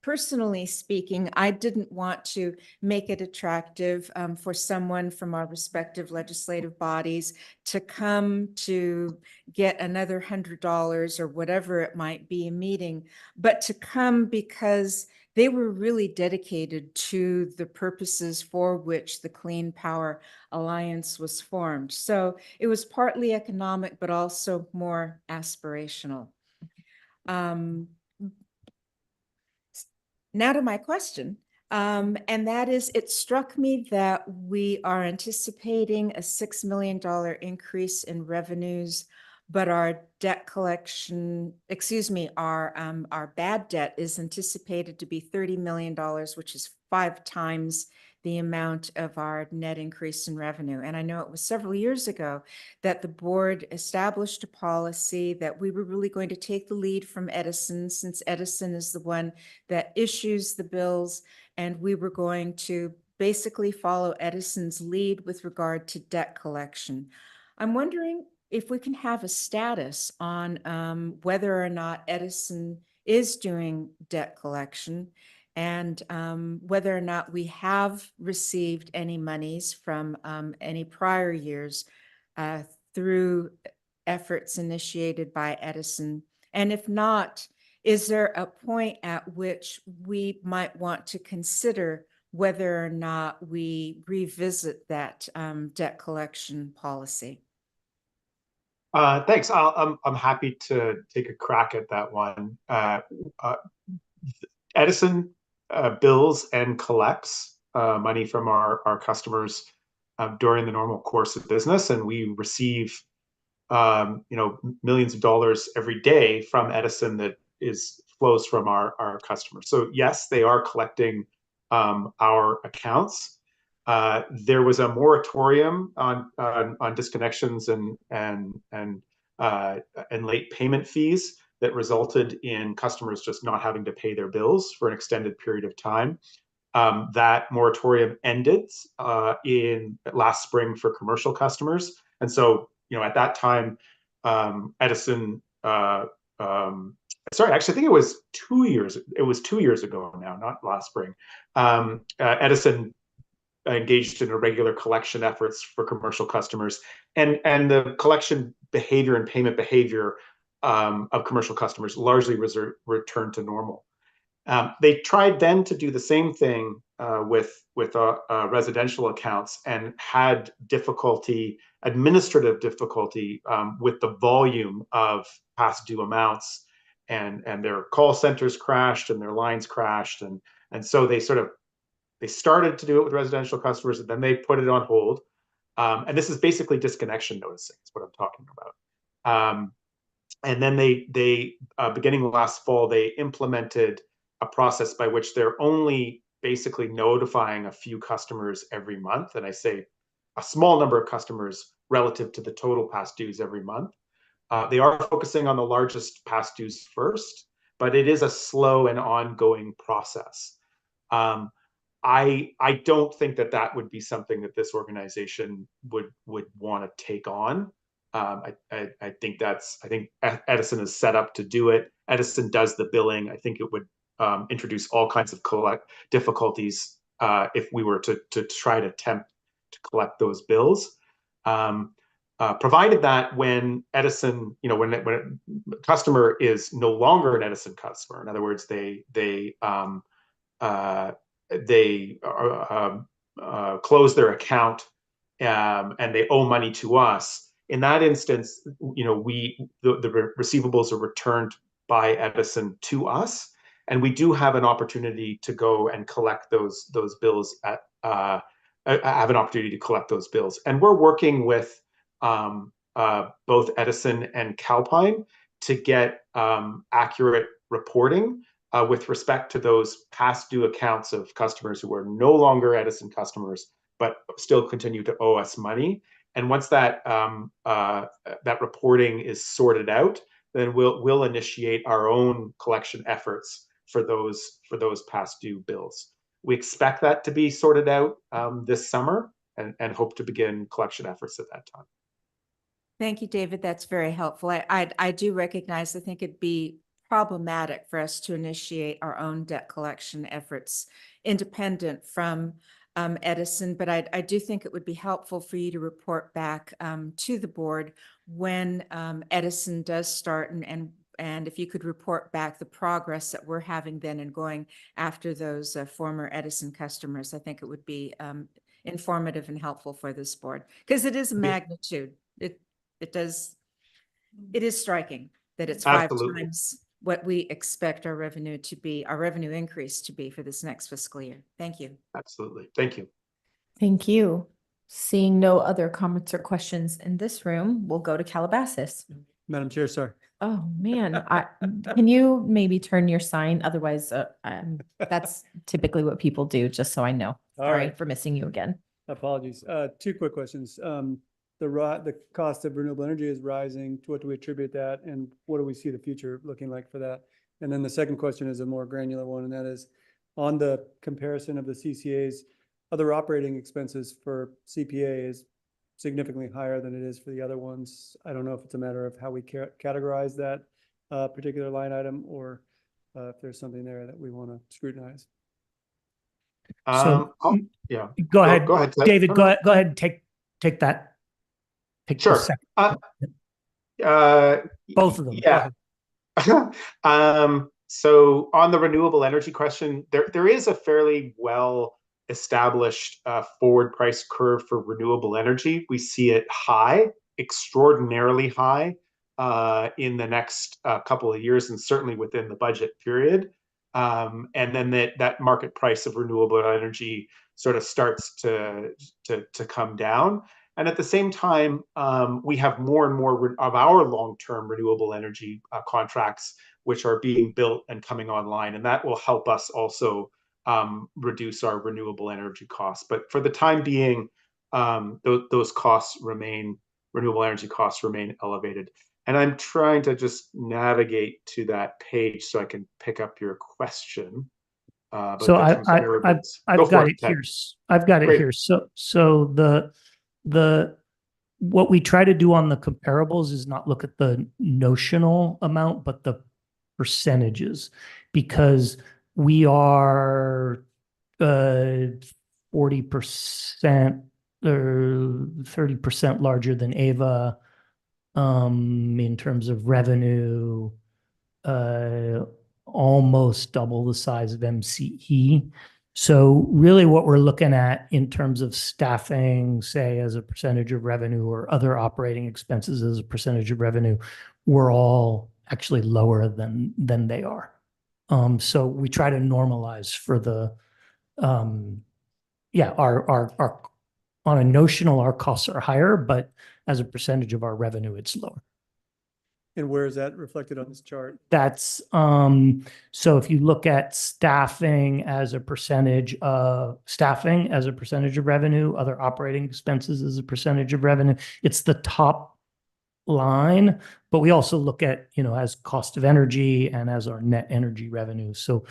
personally speaking, I didn't want to make it attractive for someone from our respective legislative bodies to come to get another $100 or whatever it might be a meeting, but to come because they were really dedicated to the purposes for which the Clean Power Alliance was formed. So it was partly economic, but also more aspirational. Now to my question, and that is, it struck me that we are anticipating a $6 million increase in revenues, but our debt collection, our bad debt is anticipated to be $30 million, which is 5 times the amount of our net increase in revenue. And I know it was several years ago that the board established a policy that we were really going to take the lead from Edison, since Edison is the one that issues the bills, and we were going to basically follow Edison's lead with regard to debt collection. I'm wondering if we can have a status on whether or not Edison is doing debt collection, and whether or not we have received any monies from any prior years through efforts initiated by Edison. And if not, is there a point at which we might want to consider whether or not we revisit that debt collection policy? Thanks. I'm happy to take a crack at that one. Edison bills and collects money from our customers during the normal course of business, and we receive millions of dollars every day from Edison that flows from our customers. So yes, they are collecting our accounts. There was a moratorium on disconnections and late payment fees that resulted in customers just not having to pay their bills for an extended period of time. That moratorium ended in last spring for commercial customers, and so at that time, Edison. Sorry, actually, I think it was 2 years. It was 2 years ago now, not last spring. Edison engaged in irregular collection efforts for commercial customers, and the collection behavior and payment behavior of commercial customers largely returned to normal. They tried then to do the same thing with residential accounts, and had administrative difficulty with the volume of past due amounts, and their call centers crashed and their lines crashed, and so they started to do it with residential customers, and then they put it on hold. And this is basically disconnection noticing, is what I'm talking about. And then they beginning last fall, they implemented a process by which they're only basically notifying a few customers every month. And I say a small number of customers relative to the total past dues every month. They are focusing on the largest past dues first, but it is a slow and ongoing process. I don't think that would be something that this organization would want to take on. I think Edison is set up to do it. Edison does the billing. I think it would introduce all kinds of difficulties if we were to try to attempt to collect those bills. Provided that when Edison, when a customer is no longer an Edison customer, in other words, they close their account and they owe money to us. In that instance, the receivables are returned by Edison to us, and we do have an opportunity to go and collect those bills have an opportunity to collect those bills. And we're working with both Edison and Calpine to get accurate reporting with respect to those past due accounts of customers who are no longer Edison customers, but still continue to owe us money. And once that that reporting is sorted out, then we'll initiate our own collection efforts for those past due bills. We expect that to be sorted out this summer and hope to begin collection efforts at that time. Thank you, David. That's very helpful. I do recognize, I think it'd be problematic for us to initiate our own debt collection efforts independent from Edison, but I do think it would be helpful for you to report back to the board when Edison does start, and if you could report back the progress that we're having then and going after those former Edison customers. I think it would be informative and helpful for this board, because it is a magnitude. It is striking that it's Absolutely. 5 times what we expect our revenue to be, our revenue increase to be for this next fiscal year. Thank you. Absolutely. Thank you. Thank you. Seeing no other comments or questions in this room, we'll go to Calabasas. Madam Chair, sorry. Oh, man. Can you maybe turn your sign? Otherwise, that's typically what people do, just so I know. All Sorry right. for missing you again. Apologies. 2 quick questions. The cost of renewable energy is rising. To what do we attribute that? And what do we see the future looking like for that? And then the second question is a more granular one, and that is on the comparison of the CCA's other operating expenses for CPA is significantly higher than it is for the other ones. I don't know if it's a matter of how we categorize that particular line item, or if there's something there that we want to scrutinize. Yeah. Go ahead. Go ahead, Ted. David, go ahead and take that. Take Sure. the second. Both of them. Yeah. So on the renewable energy question, there is a fairly well established forward price curve for renewable energy. We see it high, extraordinarily high in the next couple of years, and certainly within the budget period. And then that market price of renewable energy sort of starts to come down. And at the same time, we have more and more of our long-term renewable energy contracts, which are being built and coming online. And that will help us also reduce our renewable energy costs. But for the time being, those costs renewable energy costs remain elevated. And I'm trying to just navigate to that page so I can pick up your question. So I've got it here. I've got it here. So what we try to do on the comparables is not look at the notional amount, but the percentages, because we are 40% or 30% larger than Ava in terms of revenue, almost double the size of MCE. So really what we're looking at in terms of staffing, say as a percentage of revenue, or other operating expenses as a percentage of revenue, we're all actually lower than they are. So we try to normalize for the, our on a notional, our costs are higher, but as a percentage of our revenue, it's lower. And where is that reflected on this chart? That's, so if you look at staffing as a percentage of revenue, other operating expenses as a percentage of revenue, it's the top line, but we also look at, as cost of energy and as our net energy revenue. So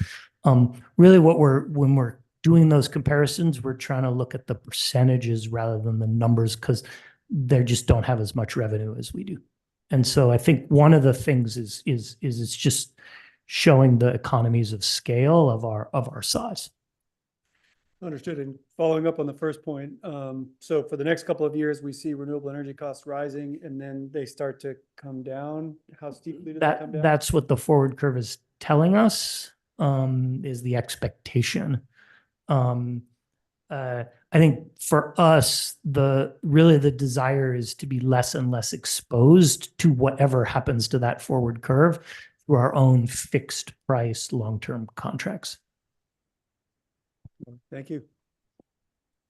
really when we're doing those comparisons, we're trying to look at the percentages rather than the numbers, because they just don't have as much revenue as we do. And so I think one of the things is it's just showing the economies of scale of our size. Understood. And following up on the first point, so for the next couple of years, we see renewable energy costs rising and then they start to come down. How steeply do they come down? That's what the forward curve is telling us, is the expectation. I think for us, the desire is to be less and less exposed to whatever happens to that forward curve through our own fixed price long-term contracts. Thank you.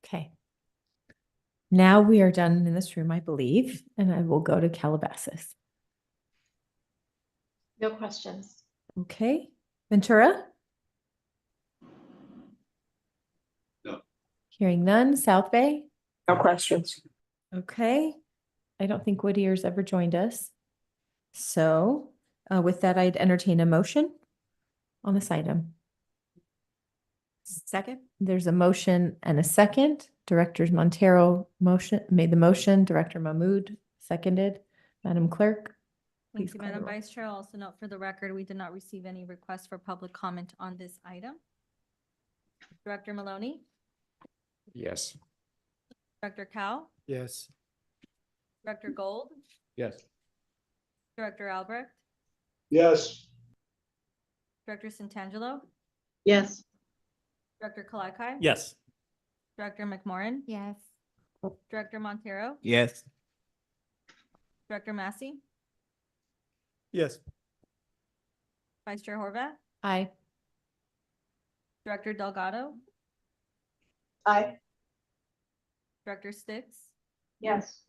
Okay. Now we are done in this room, I believe, and I will go to Calabasas. No questions. Okay, Ventura? No. Hearing none, South Bay? No questions. Okay, I don't think Whittier's ever joined us. So with that, I'd entertain a motion on this item. Second? There's a motion and a second. Director Montero made the motion. Director Mahmood seconded. Madam Clerk? Thank Please you, call the Madam roll. Vice Chair. Also note for the record, we did not receive any requests for public comment on this item. Director Maloney, Yes. Director Cow, Yes. Director Gold, Yes. Director Albrecht, Yes. Director Santangelo, Yes. Director Kalakai. Yes. Director McMorrin, Yes. Director Montero, Yes. Director Massey, Yes. Vice Chair Horvath, Aye. Director Delgado, Aye. Director Sticks, Yes.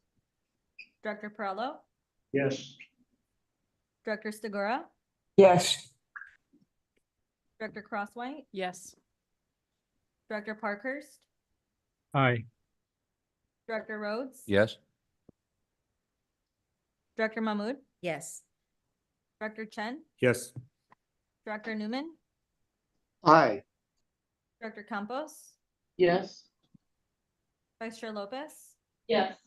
Director Perello, Yes. Director Stigura, Yes. Director Crosswhite, Yes. Director Parkhurst, Aye. Director Rhodes, Yes. Director Mahmood, Yes. Director Chen, Yes. Director Newman, Aye. Director Campos, Yes. Vice Chair Lopez, Yes.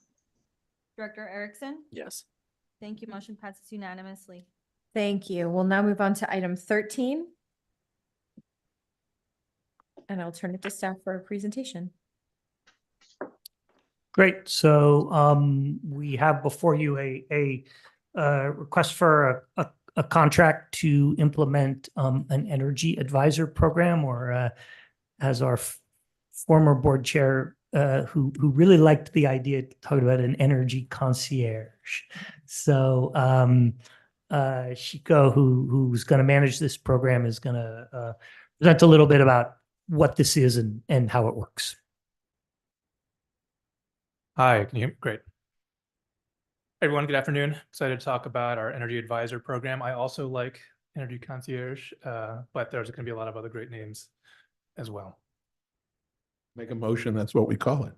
Director Erickson. Yes. Thank you. Motion passes unanimously. Thank you. We'll now move on to item 13. And I'll turn it to staff for a presentation. Great. So we have before you a request for a contract to implement an energy advisor program, or as our former board chair who really liked the idea, talked about an energy concierge. So Shiko, who's going to manage this program, is going to present a little bit about what this is and how it works. Hi, can you hear me? Great. Everyone, good afternoon. Excited to talk about our Energy Advisor program. I also like Energy Concierge, but there's going to be a lot of other great names as well. Make a motion, that's what we call it.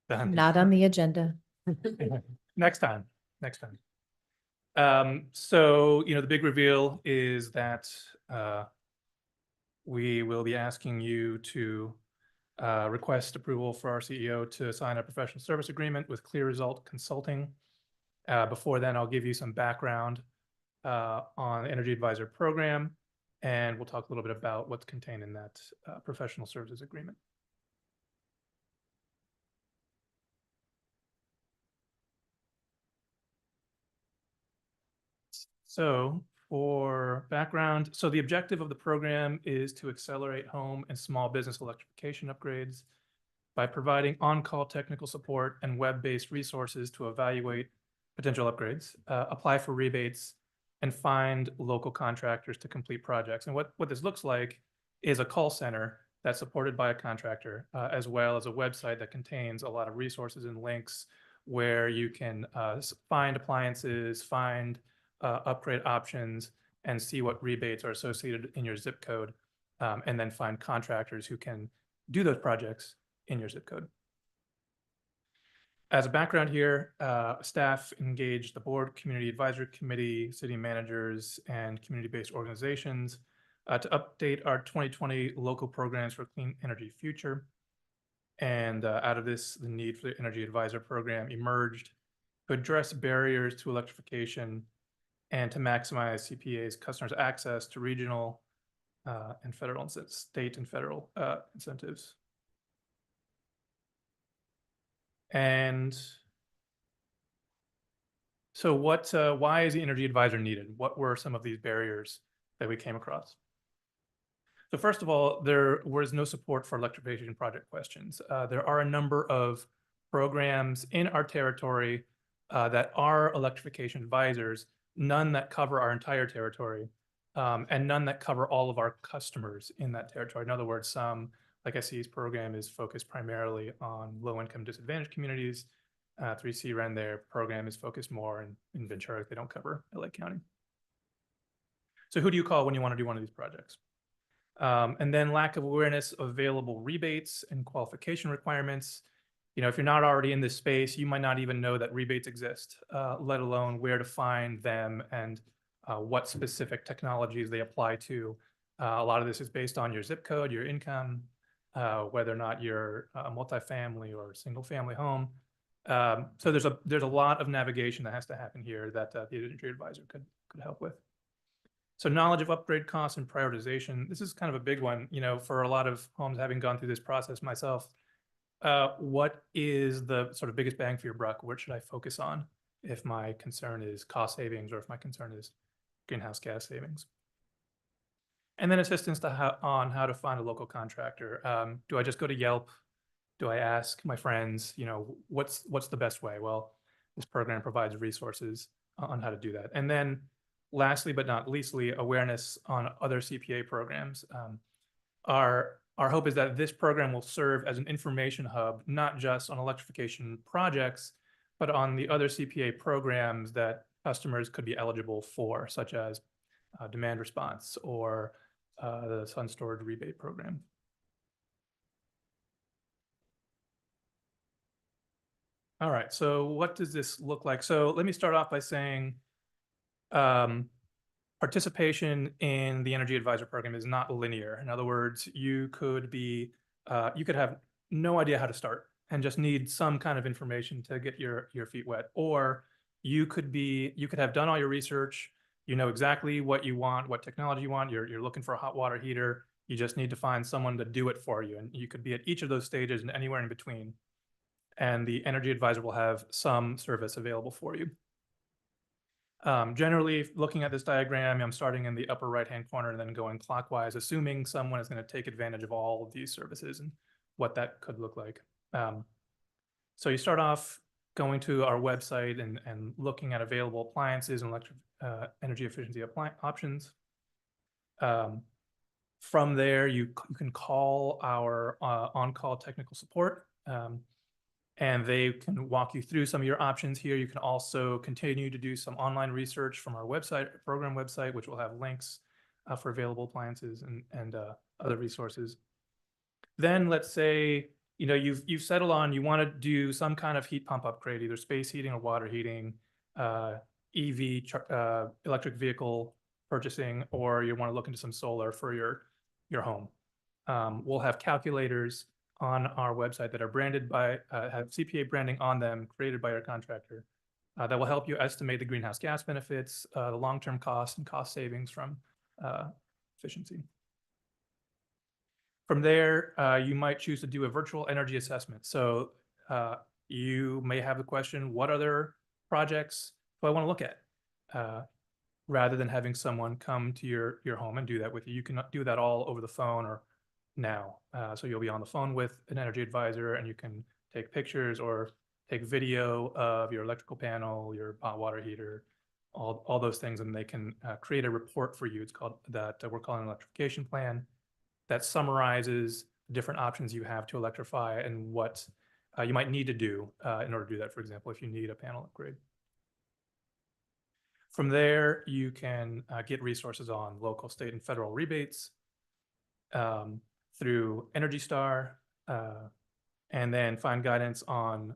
Done. Not on the agenda. Next time, next time. So, the big reveal is that we will be asking you to request approval for our CEO to sign a professional service agreement with Clear Result Consulting. Before then, I'll give you some background on the Energy Advisor program, and we'll talk a little bit about what's contained in that professional services agreement. So for background, so the objective of the program is to accelerate home and small business electrification upgrades by providing on-call technical support and web-based resources to evaluate potential upgrades, apply for rebates, and find local contractors to complete projects. And what this looks like is a call center that's supported by a contractor, as well as a website that contains a lot of resources and links where you can find appliances, find upgrade options, and see what rebates are associated in your zip code, and then find contractors who can do those projects in your zip code. As a background here, staff engaged the board, community advisory committee, city managers, and community-based organizations to update our 2020 local programs for clean energy future. And out of this, the need for the Energy Advisor program emerged to address barriers to electrification and to maximize CPA's customers' access to regional and federal and state and federal incentives. And so why is the energy advisor needed? What were some of these barriers that we came across? So first of all, there was no support for electrification project questions. There are a number of programs in our territory that are electrification advisors, none that cover our entire territory, and none that cover all of our customers in that territory. In other words, some, like SCE's program, is focused primarily on low-income disadvantaged communities. 3C Ren, their program is focused more in Ventura. They don't cover LA County. So who do you call when you want to do one of these projects? And then lack of awareness of available rebates and qualification requirements. You know, if you're not already in this space, you might not even know that rebates exist, let alone where to find them and what specific technologies they apply to. A lot of this is based on your zip code, your income, whether or not you're a multifamily or single family home. So there's a lot of navigation that has to happen here that the energy advisor could help with. So knowledge of upgrade costs and prioritization. This is kind of a big one, you know, for a lot of homes, having gone through this process myself. What is the sort of biggest bang for your buck? What should I focus on if my concern is cost savings or if my concern is greenhouse gas savings? And then assistance on how to find a local contractor. Do I just go to Yelp? Do I ask my friends, you know, what's the best way? Well, this program provides resources on how to do that. And then lastly, but not leastly, awareness on other CPA programs. Our hope is that this program will serve as an information hub, not just on electrification projects, but on the other CPA programs that customers could be eligible for, such as demand response or the sun storage rebate program. All right, so what does this look like? So let me start off by saying participation in the Energy Advisor Program is not linear. In other words, you could have no idea how to start and just need some kind of information to get your feet wet. Or you could have done all your research, you know exactly what you want, what technology you want, you're looking for a hot water heater, you just need to find someone to do it for you. And you could be at each of those stages and anywhere in between. And the Energy Advisor will have some service available for you. Generally, looking at this diagram, I'm starting in the upper right-hand corner and then going clockwise, assuming someone is going to take advantage of all of these services and what that could look like. So you start off going to our website and looking at available appliances and electric energy efficiency options. From there, you can call our on-call technical support. And they can walk you through some of your options here. You can also continue to do some online research from our website, program website, which will have links for available appliances and other resources. Then let's say, you know, you've settled on, you want to do some kind of heat pump upgrade, either space heating or water heating, EV, electric vehicle purchasing, or you want to look into some solar for your home. We'll have calculators on our website that are branded by, have CPA branding on them, created by our contractor, that will help you estimate the greenhouse gas benefits, the long-term costs and cost savings from efficiency. From there, you might choose to do a virtual energy assessment. So you may have the question, what other projects do I want to look at? Rather than having someone come to your home and do that with you, you can do that all over the phone or now. So you'll be on the phone with an energy advisor and you can take pictures or take video of your electrical panel, your hot water heater, all those things, and they can create a report for you. It's called that we're calling an electrification plan that summarizes different options you have to electrify and what you might need to do in order to do that, for example, if you need a panel upgrade. From there, you can get resources on local, state, and federal rebates through Energy Star, and then find guidance on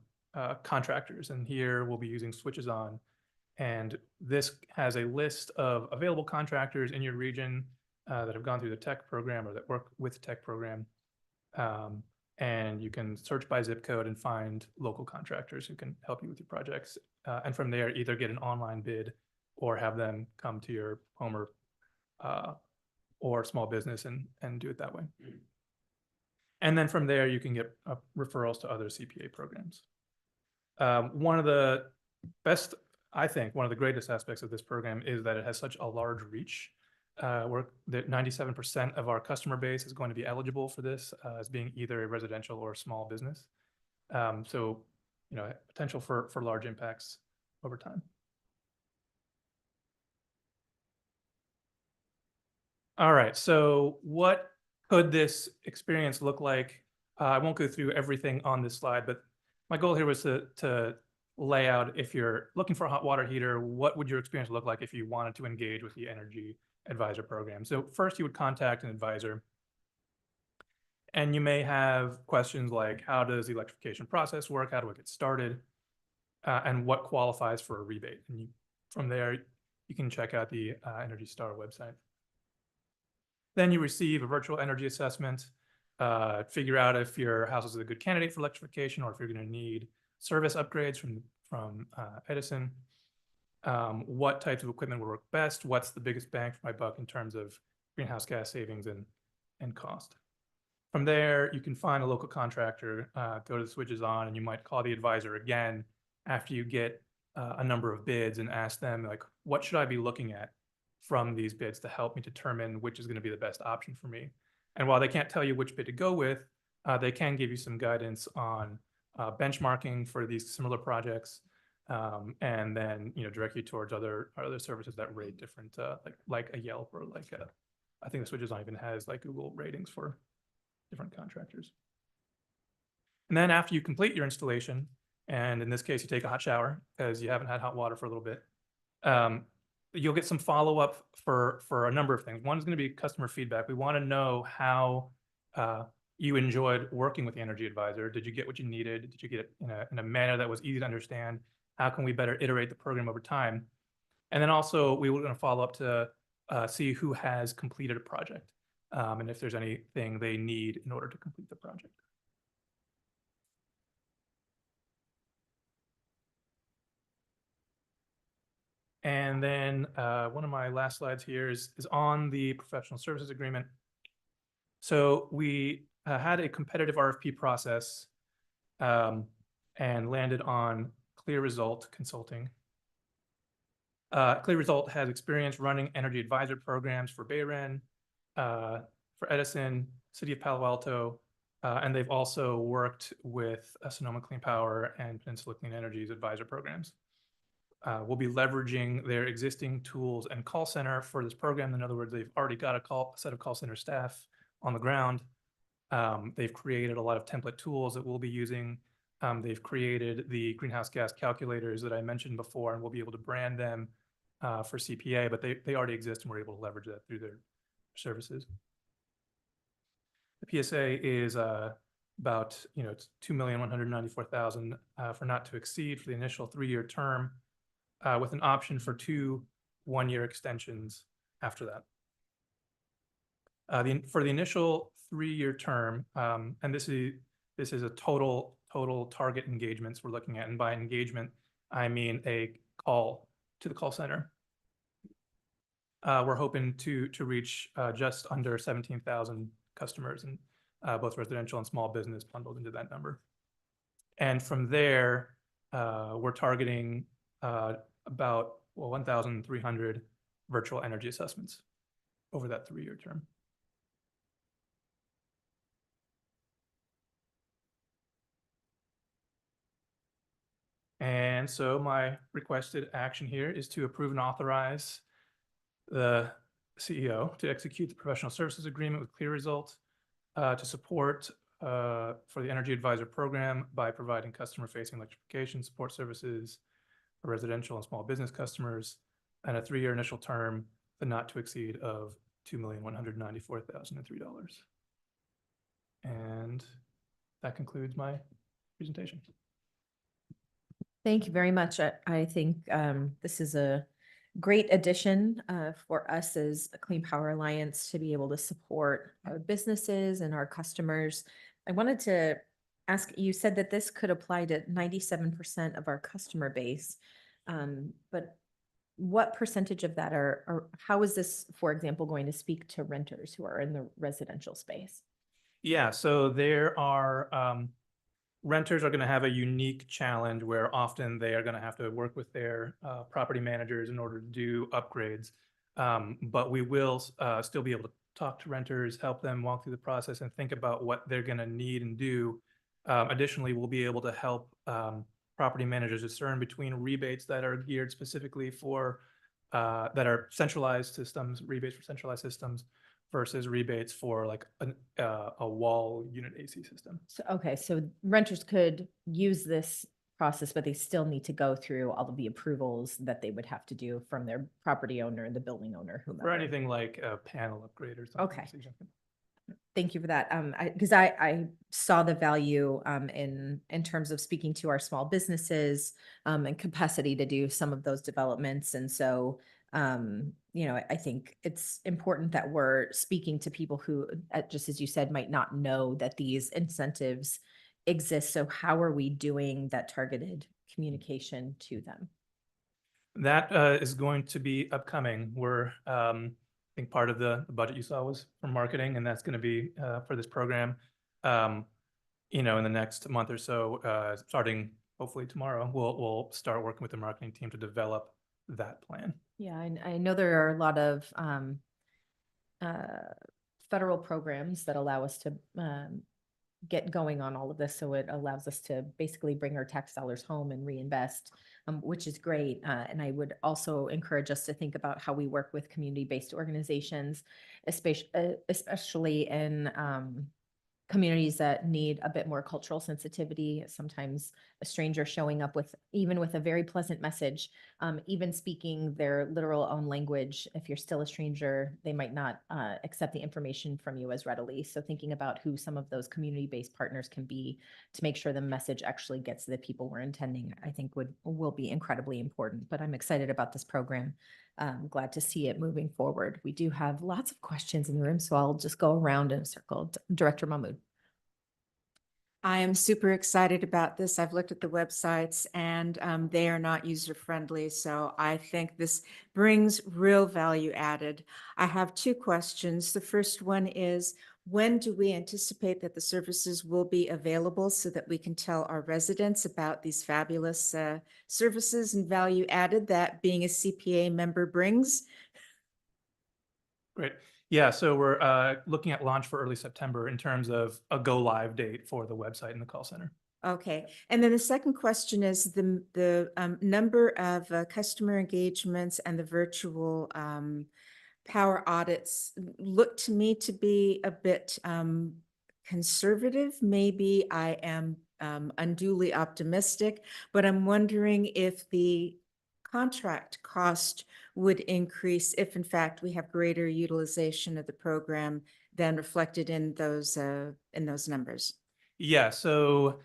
contractors. And here we'll be using Switches On. And this has a list of available contractors in your region that have gone through the tech program or that work with the tech program. And you can search by zip code and find local contractors who can help you with your projects. And from there, either get an online bid or have them come to your home or small business and do it that way. And then from there, you can get referrals to other CPA programs. One of the best, I think, one of the greatest aspects of this program is that it has such a large reach. That 97% of our customer base is going to be eligible for this as being either a residential or a small business. So, you know, potential for large impacts over time. All right, so what could this experience look like? I won't go through everything on this slide, but my goal here was to lay out, if you're looking for a hot water heater, what would your experience look like if you wanted to engage with the Energy Advisor program? So first you would contact an advisor, and you may have questions like, how does the electrification process work? How do I get started? And what qualifies for a rebate? And from there, you can check out the Energy Star website. Then you receive a virtual energy assessment, figure out if your house is a good candidate for electrification or if you're going to need service upgrades from Edison. What types of equipment will work best? What's the biggest bang for my buck in terms of greenhouse gas savings and cost? From there, you can find a local contractor, go to the switches on, and you might call the advisor again after you get a number of bids and ask them, like, what should I be looking at from these bids to help me determine which is going to be the best option for me? And while they can't tell you which bid to go with, they can give you some guidance on benchmarking for these similar projects, and then, you know, direct you towards other services that rate different, like a Yelp or like I think the Switches On even has like Google ratings for different contractors. And then after you complete your installation, and in this case you take a hot shower because you haven't had hot water for a little bit, you'll get some follow-up for a number of things. One is going to be customer feedback. We want to know how you enjoyed working with the Energy Advisor. Did you get what you needed? Did you get it in a manner that was easy to understand? How can we better iterate the program over time? And then also we were going to follow up to see who has completed a project, and if there's anything they need in order to complete the project. And then one of my last slides here is on the professional services agreement. So we had a competitive RFP process and landed on Clear Result Consulting. Clear Result has experience running Energy Advisor programs for Bayren, for Edison, City of Palo Alto, and they've also worked with Sonoma Clean Power and Peninsula Clean Energy's advisor programs. We'll be leveraging their existing tools and call center for this program. In other words, they've already got a set of call center staff on the ground. They've created a lot of template tools that we'll be using. They've created the greenhouse gas calculators that I mentioned before, and we'll be able to brand them for CPA, but they already exist and we're able to leverage that through their services. The PSA is about, you know, it's $2,194,000 for not to exceed for the initial 3-year term, with an option for 2 one-year extensions after that. For the initial 3-year term, and this is a total target engagements we're looking at, and by engagement I mean a call to the call center. We're hoping to reach just under 17,000 customers, and both residential and small business bundled into that number. And from there, we're targeting about 1,300 virtual energy assessments over that 3-year term. And so my requested action here is to approve and authorize the CEO to execute the professional services agreement with Clear Result to support for the Energy Advisor program by providing customer-facing electrification support services for residential and small business customers, and a 3-year initial term, the not to exceed of $2,194,003. And that concludes my presentation. Thank you very much. I think this is a great addition for us as a Clean Power Alliance to be able to support our businesses and our customers. I wanted to ask, you said that this could apply to 97% of our customer base, but what percentage of that or how is this, for example, going to speak to renters who are in the residential space? Yeah, so there are, renters are going to have a unique challenge where often they are going to have to work with their property managers in order to do upgrades. But we will still be able to talk to renters, help them walk through the process and think about what they're going to need and do. Additionally, we'll be able to help property managers discern between rebates that are geared specifically for that are centralized systems, rebates for centralized systems versus rebates for like a wall unit AC system. So, okay, so renters could use this process, but they still need to go through all of the approvals that they would have to do from their property owner, the building owner, whomever. For anything like a panel upgrade or something. Okay. Thank you for that. Because I saw the value in terms of speaking to our small businesses and capacity to do some of those developments. And so, you know, I think it's important that we're speaking to people who, just as you said, might not know that these incentives exist. So how are we doing that targeted communication to them? That is going to be upcoming. We're, I think part of the budget you saw was for marketing, and that's going to be for this program. You know, in the next month or so, starting hopefully tomorrow, we'll start working with the marketing team to develop that plan. Yeah, I know there are a lot of federal programs that allow us to get going on all of this. So it allows us to basically bring our tax dollars home and reinvest, which is great. And I would also encourage us to think about how we work with community-based organizations, especially in communities that need a bit more cultural sensitivity. Sometimes a stranger showing up with, even with a very pleasant message, even speaking their literal own language, if you're still a stranger, they might not accept the information from you as readily. So thinking about who some of those community-based partners can be to make sure the message actually gets to the people we're intending, I think will be incredibly important. But I'm excited about this program. Glad to see it moving forward. We do have lots of questions in the room, so I'll just go around in a circle. Director Mahmood. I am super excited about this. I've looked at the websites and they are not user-friendly. So I think this brings real value added. I have two questions. The first one is, when do we anticipate that the services will be available so that we can tell our residents about these fabulous services and value added that being a CPA member brings? Great. Yeah, so we're looking at launch for early September in terms of a go live date for the website and the call center. Okay, and then the second question is the number of customer engagements and the virtual power audits look to me to be a bit conservative. Maybe I am unduly optimistic, but I'm wondering if the contract cost would increase if in fact we have greater utilization of the program than reflected in those numbers. Yeah, so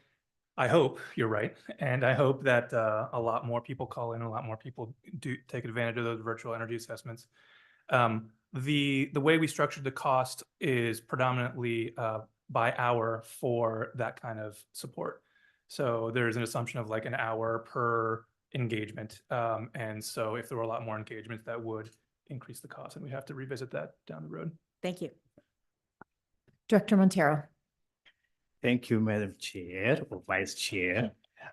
I hope you're right. And I hope that a lot more people call in, a lot more people do take advantage of those virtual energy assessments. The way we structured the cost is predominantly by hour for that kind of support. So there's an assumption of like an hour per engagement. And so if there were a lot more engagements, that would increase the cost, and we have to revisit that down the road. Thank you. Director Montero. Thank you, Madam Chair or Vice Chair.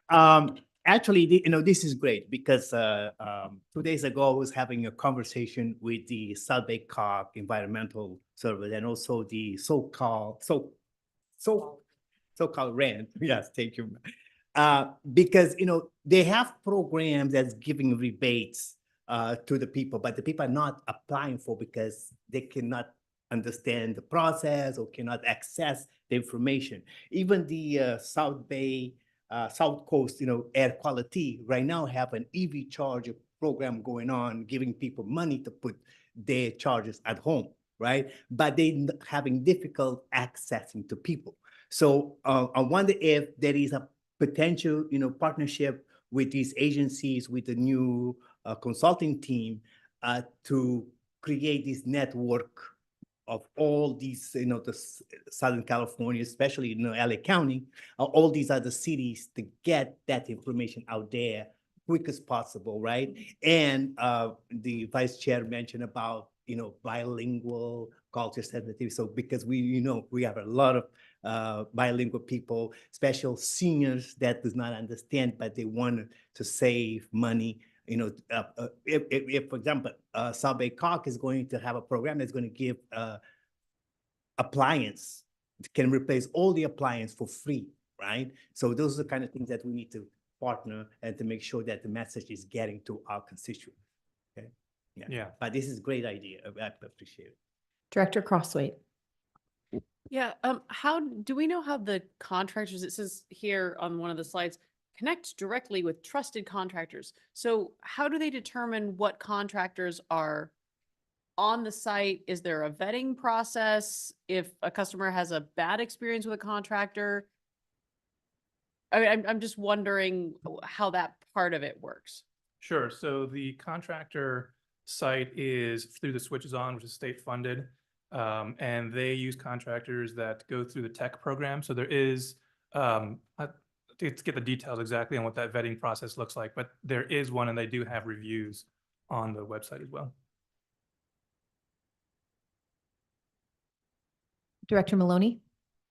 Actually, this is great because 2 days ago, I was having a conversation with the South Bay Cog Environmental Service and also the so-called RAND. Yes, thank you. Because, they have programs that's giving rebates to the people, but the people are not applying for because they cannot understand the process or cannot access the information. Even the South Bay, South Coast, air quality right now have an EV charger program going on, giving people money to put their chargers at home, right? But they having difficult accessing to people. So I wonder if there is a potential, partnership with these agencies, with the new consulting team to create this network of all these, the Southern California, especially, LA County, all these other cities to get that information out there quick as possible, right? And the vice chair mentioned about, bilingual culture sensitivity. So because we have a lot of bilingual people, special seniors that does not understand, but they want to save money. If, for example, South Bay Caucus is going to have a program that's going to give appliance, can replace all the appliance for free, right? So those are the kind of things that we need to partner and to make sure that the message is getting to our constituents. Okay. Yeah. But this is a great idea. I appreciate it. Director Crossway. Yeah, how, do we know how the contractors, it says here on one of the slides, connect directly with trusted contractors? So how do they determine what contractors are on the site? Is there a vetting process if a customer has a bad experience with a contractor? I mean, I'm just wondering how that part of it works. Sure. So the contractor site is through the Switches On, which is state funded. And they use contractors that go through the tech program. So there is, to get the details exactly on what that vetting process looks like, but there is one and they do have reviews on the website as well. Director Maloney.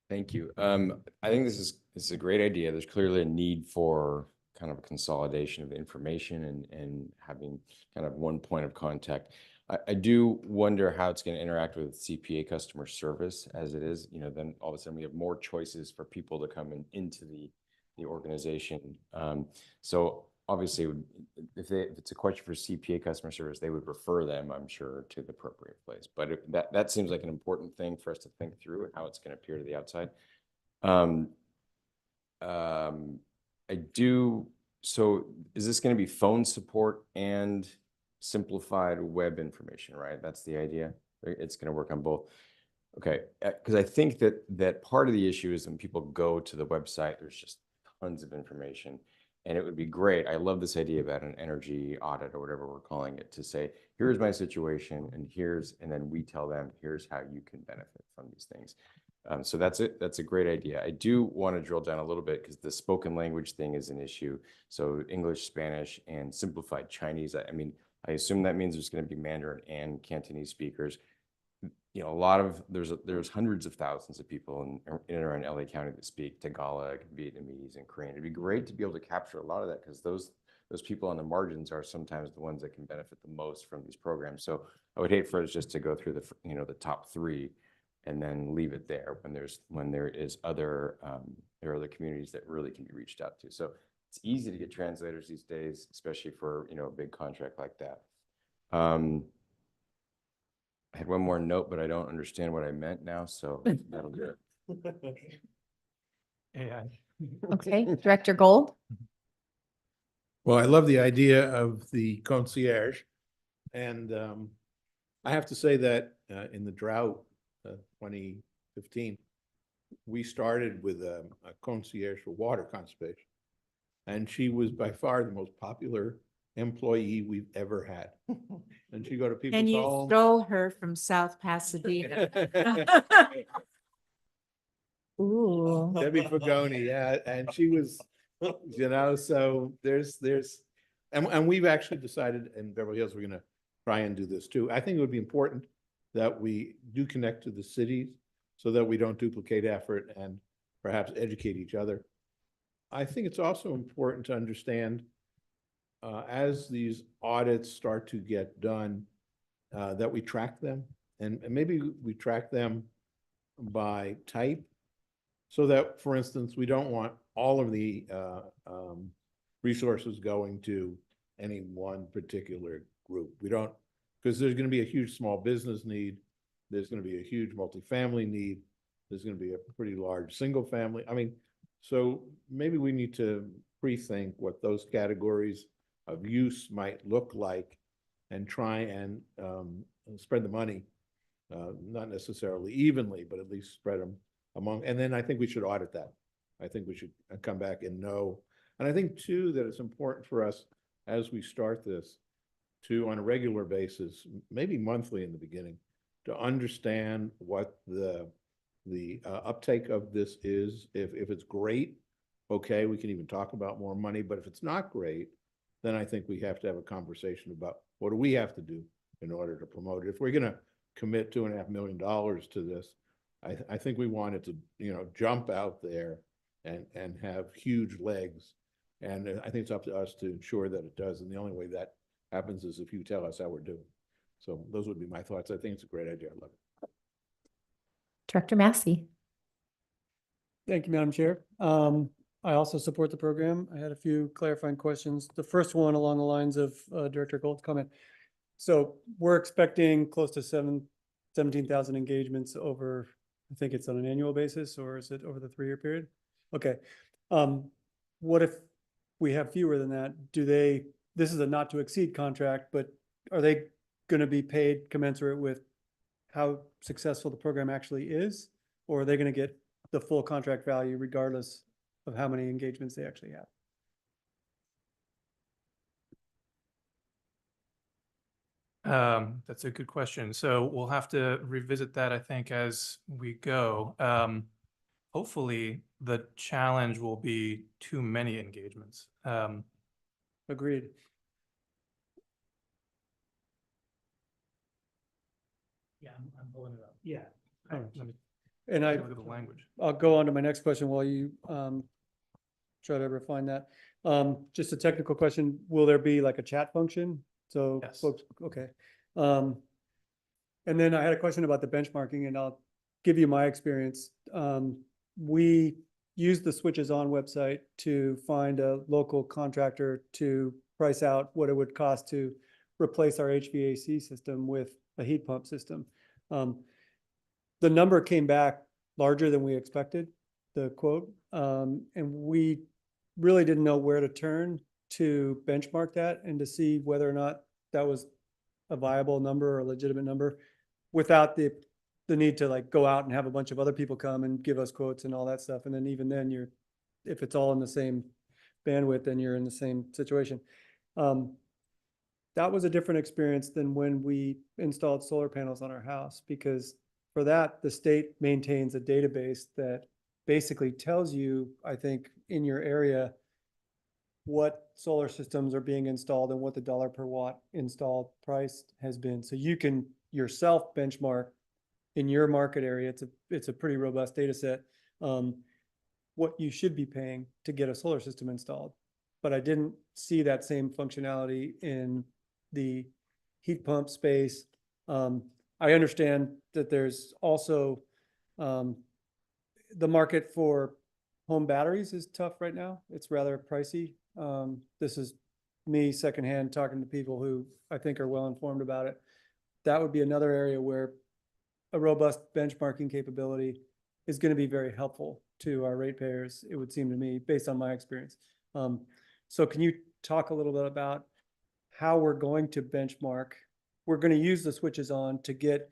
Thank you. I think this is a great idea. There's clearly a need for kind of a consolidation of information and having kind of one point of contact. I do wonder how it's going to interact with CPA customer service as it is. Then all of a sudden we have more choices for people to come into the organization. So obviously, if it's a question for CPA customer service, they would refer them, I'm sure, to the appropriate place. But that seems like an important thing for us to think through and how it's going to appear to the outside. So is this going to be phone support and simplified web information, right? That's the idea. It's going to work on both. Okay, because I think that part of the issue is when people go to the website, there's just tons of information. And it would be great. I love this idea about an energy audit or whatever we're calling it, to say, here's my situation and then we tell them, here's how you can benefit from these things. So that's it. That's a great idea. I do want to drill down a little bit because the spoken language thing is an issue. So English, Spanish, and simplified Chinese. I mean, I assume that means there's going to be Mandarin and Cantonese speakers. There's hundreds of thousands of people in and around LA County that speak Tagalog, Vietnamese, and Korean. It'd be great to be able to capture a lot of that because those people on the margins are sometimes the ones that can benefit the most from these programs. So I would hate for us just to go through the top three and then leave it there when there is other communities that really can be reached out to. So it's easy to get translators these days, especially for a big contract like that. I had one more note, but I don't understand what I meant now, so that'll do it. AI. Okay, Director Gold. Well, I love the idea of the concierge. And I have to say that in the drought 2015, we started with a concierge for water conservation. And she was by far the most popular employee we've ever had. And she'd go to people's And you homes. stole her from South Pasadena. Ooh. Debbie Pagoni, yeah, and she was, so and we've actually decided in Beverly Hills, we're gonna try and do this too. I think it would be important that we do connect to the cities so that we don't duplicate effort and perhaps educate each other. I think it's also important to understand as these audits start to get done, that we track them and maybe we track them by type so that, for instance, we don't want all of the resources going to any one particular group. We don't, because there's going to be a huge small business need. There's going to be a huge multifamily need. There's going to be a pretty large single family. I mean, so maybe we need to pre-think what those categories of use might look like and try and spread the money, not necessarily evenly, but at least spread them among, and then I think we should audit that. I think we should come back and know. And I think too, that it's important for us as we start this to, on a regular basis, maybe monthly in the beginning, to understand what the uptake of this is. If it's great, okay, we can even talk about more money, but if it's not great, then I think we have to have a conversation about what do we have to do in order to promote it. If we're gonna commit $2.5 million to this, I think we want it to, jump out there and have huge legs. And I think it's up to us to ensure that it does. And the only way that happens is if you tell us how we're doing. So those would be my thoughts. I think it's a great idea. I love it. Director Massey. Thank you, Madam Chair. I also support the program. I had a few clarifying questions. The first one along the lines of Director Gold's comment. So we're expecting close to 17,000 engagements over, I think it's on an annual basis, or is it over the 3-year period? Okay. What if we have fewer than that? This is a not to exceed contract, but are they going to be paid commensurate with how successful the program actually is? Or are they going to get the full contract value regardless of how many engagements they actually have? That's a good question. So we'll have to revisit that, I think, as we go. Hopefully the challenge will be too many engagements. Agreed. Yeah, I'm pulling it up. Yeah. Oh. Let me And look at the language. I'll go on to my next question while you try to refine that. Just a technical question. Will there be like a chat function? So Yes. folks, okay. And then I had a question about the benchmarking, and I'll give you my experience. We used the Switches On website to find a local contractor to price out what it would cost to replace our HVAC system with a heat pump system. The number came back larger than we expected, the quote, and we really didn't know where to turn to benchmark that and to see whether or not that was a viable number or a legitimate number without the need to like go out and have a bunch of other people come and give us quotes and all that stuff. And then even then if it's all in the same bandwidth, then you're in the same situation. That was a different experience than when we installed solar panels on our house, because for that, the state maintains a database that basically tells you, I think, in your area, what solar systems are being installed and what the dollar per watt installed price has been. So you can yourself benchmark in your market area. It's a pretty robust data set, what you should be paying to get a solar system installed. But I didn't see that same functionality in the heat pump space. I understand that there's also the market for home batteries is tough right now. It's rather pricey. This is me secondhand talking to people who I think are well informed about it. That would be another area where a robust benchmarking capability is going to be very helpful to our ratepayers, it would seem to me, based on my experience. So can you talk a little bit about how we're going to benchmark? We're going to use the Switches On to get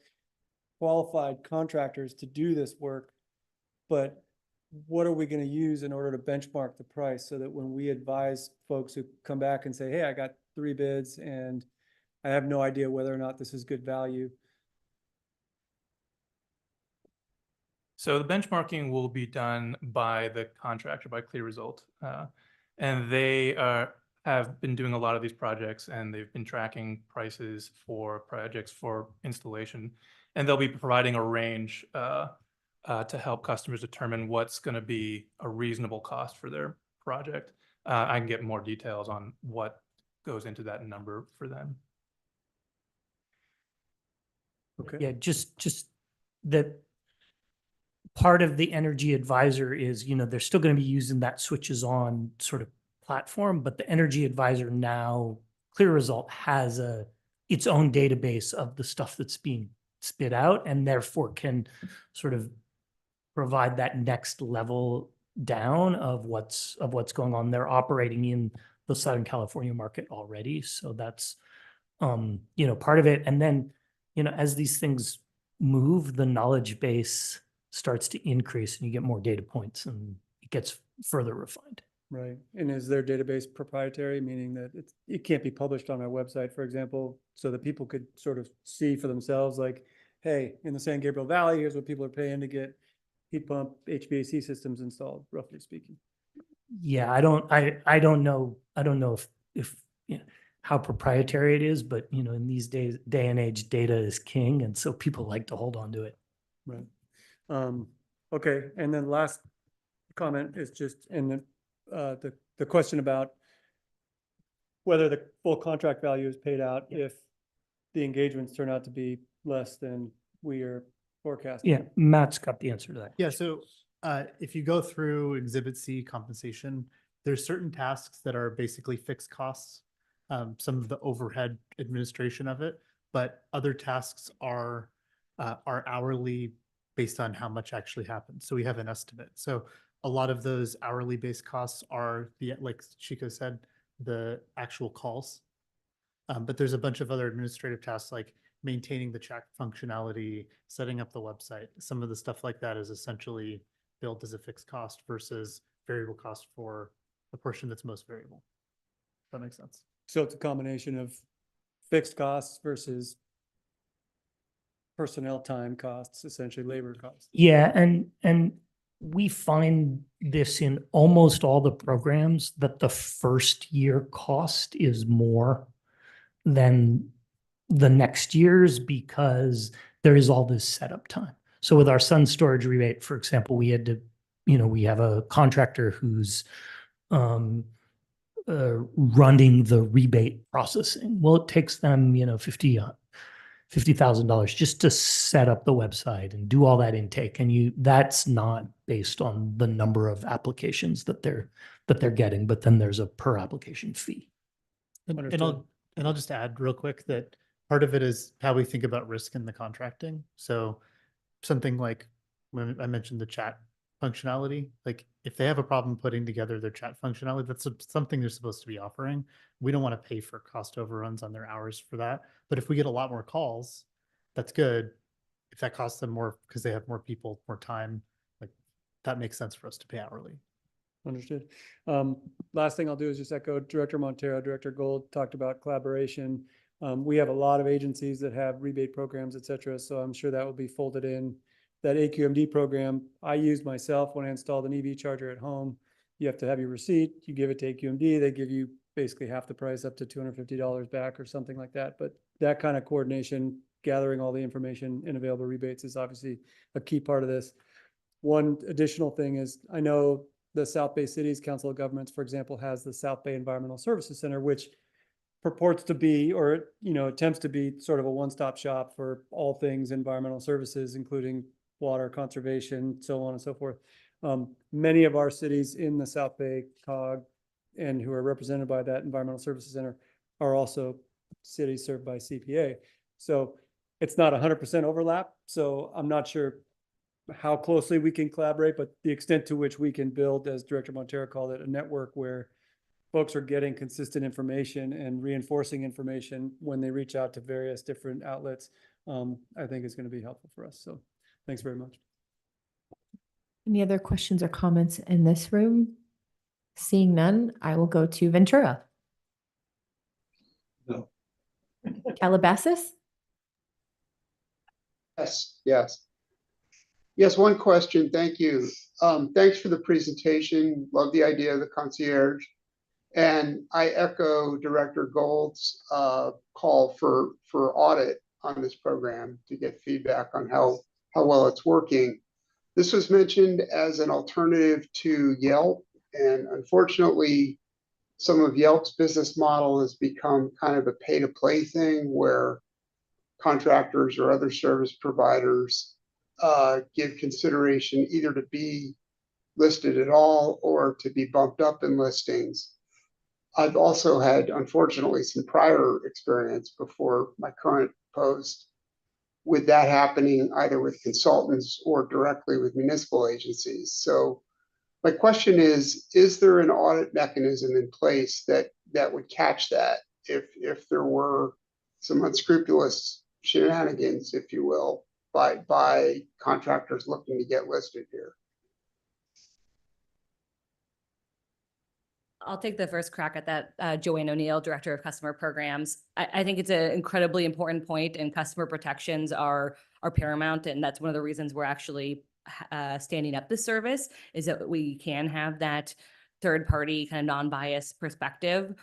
qualified contractors to do this work, but what are we going to use in order to benchmark the price so that when we advise folks who come back and say, hey, I got 3 bids and I have no idea whether or not this is good value? So the benchmarking will be done by the contractor, by Clear Result. And they have been doing a lot of these projects, and they've been tracking prices for projects for installation. And they'll be providing a range to help customers determine what's going to be a reasonable cost for their project. I can get more details on what goes into that number for them. Okay. Yeah, just that part of the energy advisor is, they're still going to be using that Switches On sort of platform, but the energy advisor now, Clear Result, has its own database of the stuff that's being spit out, and therefore can sort of provide that next level down of what's going on. They're operating in the Southern California market already. So that's, part of it. And then, as these things move, the knowledge base starts to increase and you get more data points and it gets further refined. Right. And is their database proprietary, meaning that it can't be published on our website, for example, so that people could sort of see for themselves, like, hey, in the San Gabriel Valley, here's what people are paying to get heat pump HVAC systems installed, roughly speaking? Yeah, I don't know if how proprietary it is, but in these day and age, data is king. And so people like to hold on to it. Right. Okay, and then last comment is just in the question about whether the full contract value is paid out if the engagements turn out to be less than we are forecasting. Yeah, Matt's got the answer to that. Yeah, so if you go through Exhibit C compensation, there's certain tasks that are basically fixed costs, some of the overhead administration of it, but other tasks are hourly based on how much actually happens. So we have an estimate. So a lot of those hourly based costs are like Chico said, the actual calls. But there's a bunch of other administrative tasks like maintaining the chat functionality, setting up the website. Some of the stuff like that is essentially billed as a fixed cost versus variable cost for the portion that's most variable. If that makes sense. So it's a combination of fixed costs versus personnel time costs, essentially labor costs. Yeah, and we find this in almost all the programs that the first year cost is more than the next year's because there is all this setup time. So with our Sun storage rebate, for example, we had to, we have a contractor who's running the rebate processing. Well, it takes them, $50,000 just to set up the website and do all that intake. And that's not based on the number of applications that they're getting, but then there's a per application fee. And I'll just add real quick that part of it is how we think about risk in the contracting. So something like when I mentioned the chat functionality, like if they have a problem putting together their chat functionality, that's something they're supposed to be offering. We don't want to pay for cost overruns on their hours for that. But if we get a lot more calls, that's good. If that costs them more because they have more people, more time, like that makes sense for us to pay hourly. Understood. Last thing I'll do is just echo Director Montero, Director Gold talked about collaboration. We have a lot of agencies that have rebate programs, et cetera. So I'm sure that will be folded in. That AQMD program I used myself when I installed an EV charger at home. You have to have your receipt, you give it to AQMD, they give you basically half the price up to $250 back or something like that. But that kind of coordination, gathering all the information and available rebates is obviously a key part of this. One additional thing is I know the South Bay Cities Council of Governments, for example, has the South Bay Environmental Services Center, which purports to be, or, attempts to be sort of a one-stop shop for all things environmental services, including water conservation, so on and so forth. Many of our cities in the South Bay COG and who are represented by that Environmental Services Center are also cities served by CPA. So it's not 100% overlap. So I'm not sure how closely we can collaborate, but the extent to which we can build, as Director Montero called it, a network where folks are getting consistent information and reinforcing information when they reach out to various different outlets, I think is going to be helpful for us. So thanks very much. Any other questions or comments in this room? Seeing none, I will go to Ventura. No. Calabasas? Yes, one question. Thank you. Thanks for the presentation. Love the idea of the concierge. And I echo Director Gold's call for audit on this program to get feedback on how well it's working. This was mentioned as an alternative to Yelp, and unfortunately, some of Yelp's business model has become kind of a pay-to-play thing where contractors or other service providers give consideration either to be listed at all or to be bumped up in listings. I've also had, unfortunately, some prior experience before my current post with that happening either with consultants or directly with municipal agencies. So my question is there an audit mechanism in place that would catch that if there were some unscrupulous shenanigans, if you will, by contractors looking to get listed here? I'll take the first crack at that. Joanne O'Neill, Director of Customer Programs. I think it's an incredibly important point, and customer protections are paramount. And that's one of the reasons we're actually standing up this service, is that we can have that third party kind of non-biased perspective.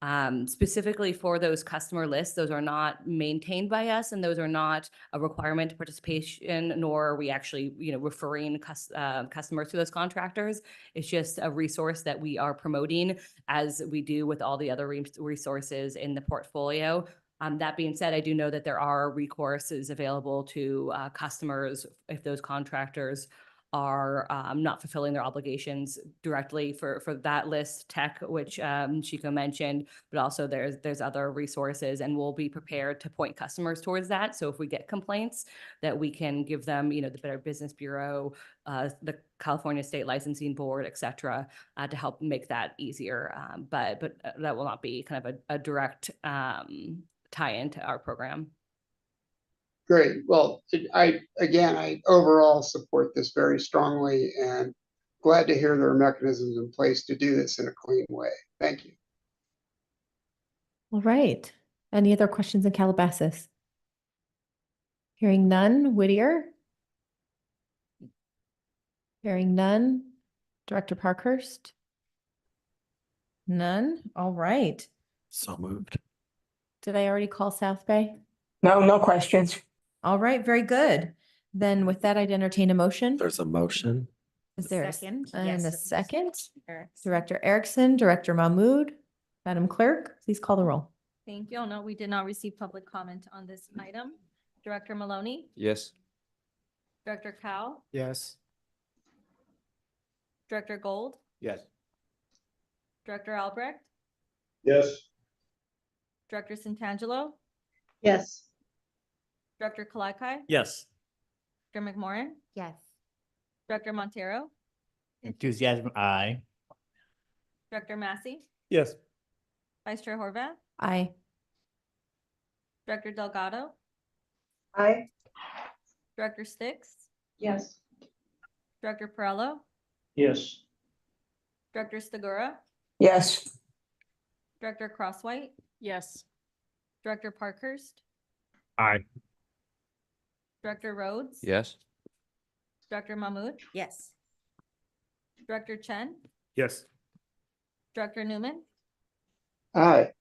Specifically for those customer lists, those are not maintained by us, and those are not a requirement to participation, nor are we actually, referring customers to those contractors. It's just a resource that we are promoting as we do with all the other resources in the portfolio. That being said, I do know that there are recourses available to customers if those contractors are not fulfilling their obligations directly for that list tech, which Chico mentioned, but also there's other resources, and we'll be prepared to point customers towards that. So if we get complaints, that we can give them, the Better Business Bureau, the California State Licensing Board, et cetera, to help make that easier. But that will not be kind of a direct tie into our program. Great. Well, I overall support this very strongly and glad to hear there are mechanisms in place to do this in a clean way. Thank you. All right. Any other questions in Calabasas? Hearing none. Whittier? Hearing none. Director Parkhurst? None. All right. So moved. Did I already call South Bay? No, no questions. All right, very good. Then with that, I'd entertain a motion. There's a motion. Is there Second, and a yes. second? Director Erickson, Director Mahmood, Madam Clerk, please call the roll. Thank you. No, we did not receive public comment on this item. Director Maloney, Yes. Director Cow, Yes. Director Gold, Yes. Director Albrecht, Yes. Director Santangelo, Yes. Director Kalakai, Yes. Director McMorrin, Yes. Director Montero, Enthusiasm, aye. Director Massey, Yes. Vice Chair Horvath, Aye. Director Delgado, Aye. Director Sticks, Yes. Director Perello, Yes. Director Stigura, Yes. Director Crosswhite, Yes. Director Parkhurst, Aye. Director Rhodes, Yes. Director Mahmood, Yes. Director Chen, Yes. Director Newman, Aye.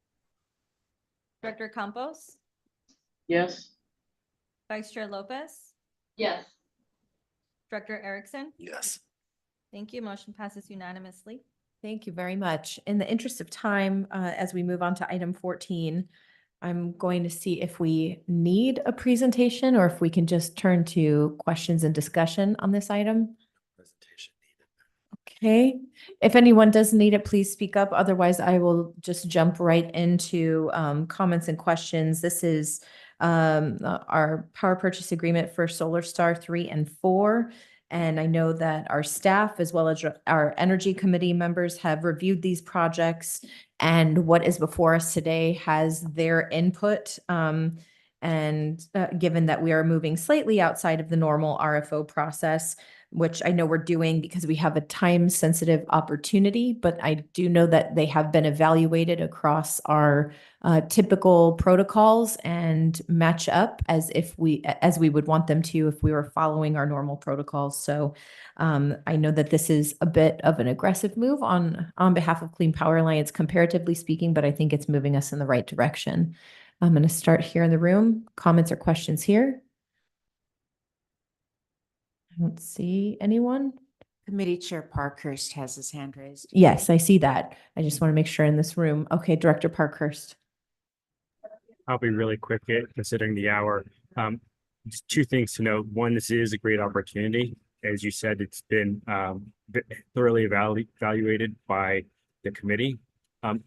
Director Campos, Yes. Vice Chair Lopez, Yes. Director Erickson. Yes. Thank you. Motion passes unanimously. Thank you very much. In the interest of time, as we move on to item 14, I'm going to see if we need a presentation or if we can just turn to questions and discussion on this item. Presentation needed. Okay, if anyone does need it, please speak up. Otherwise, I will just jump right into comments and questions. This is our power purchase agreement for Solar Star 3 and 4. And I know that our staff, as well as our energy committee members, have reviewed these projects. And what is before us today has their input. And given that we are moving slightly outside of the normal RFO process, which I know we're doing because we have a time-sensitive opportunity, but I do know that they have been evaluated across our typical protocols and match up as we would want them to if we were following our normal protocols. So I know that this is a bit of an aggressive move on behalf of Clean Power Alliance, comparatively speaking, but I think it's moving us in the right direction. I'm going to start here in the room. Comments or questions here? I don't see anyone. Committee Chair Parkhurst has his hand raised. Yes, I see that. I just want to make sure in this room. Okay, Director Parkhurst. I'll be really quick considering the hour. Just two things to note. One, this is a great opportunity. As you said, it's been thoroughly evaluated by the committee.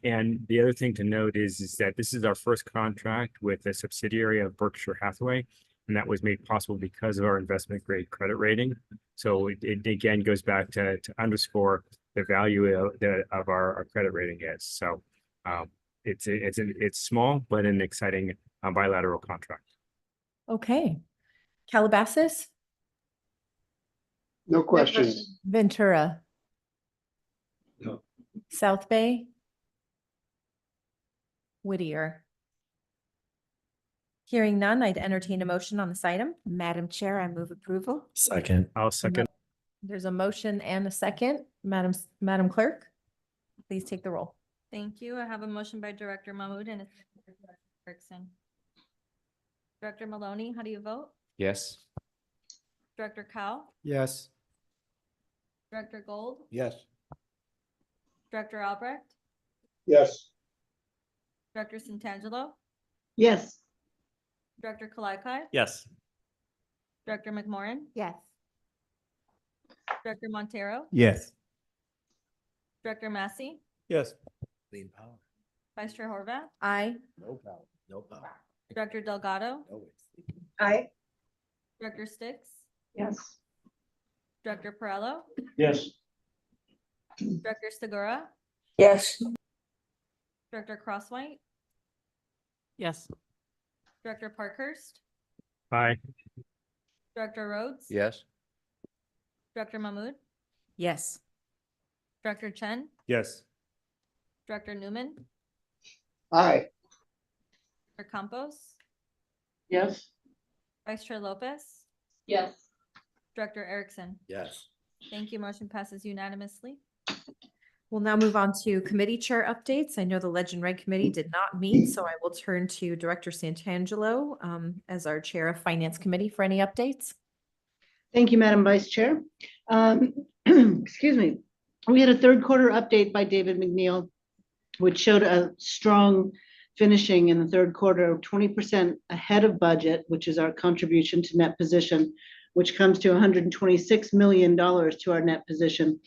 And the other thing to note is that this is our first contract with a subsidiary of Berkshire Hathaway, and that was made possible because of our investment grade credit rating. So it again goes back to underscore the value of our credit rating is. So it's small, but an exciting bilateral contract. Okay. Calabasas? No questions. Ventura? No. South Bay? Whittier? Hearing none, I'd entertain a motion on this item. Madam Chair, I move approval. Second. I'll second. There's a motion and a second. Madam Clerk, please take the roll. Thank you. I have a motion by Director Mahmoud and a second by Director Erickson. Director Maloney, how do you vote? Yes. Director Cal? Yes. Director Gold? Yes. Director Albrecht? Yes. Director Santangelo? Yes. Director Kalaikai? Yes. Director McMorrin? Yes. Director Montero? Yes. Director Massey? Yes. Clean power. Vice Chair Horvath? Aye. No power. No power. Director Delgado? No way. Aye. Director Sticks? Yes. Director Perello? Yes. Director Segura? Yes. Director Crosswhite? Yes. Director Parkhurst? Aye. Director Rhodes? Yes. Director Mahmoud? Yes. Director Chen? Yes. Director Newman? Aye. Director Campos? Yes. Vice Chair Lopez? Yes. Director Erickson? Yes. Thank you. Motion passes unanimously. We'll now move on to committee chair updates. I know the Legend Reg Committee did not meet, so I will turn to Director Santangelo as our Chair of Finance Committee for any updates. Thank you, Madam Vice Chair. Excuse me. We had a third quarter update by David McNeil, which showed a strong finishing in the third quarter of 20% ahead of budget, which is our contribution to net position, which comes to $126 million to our net position,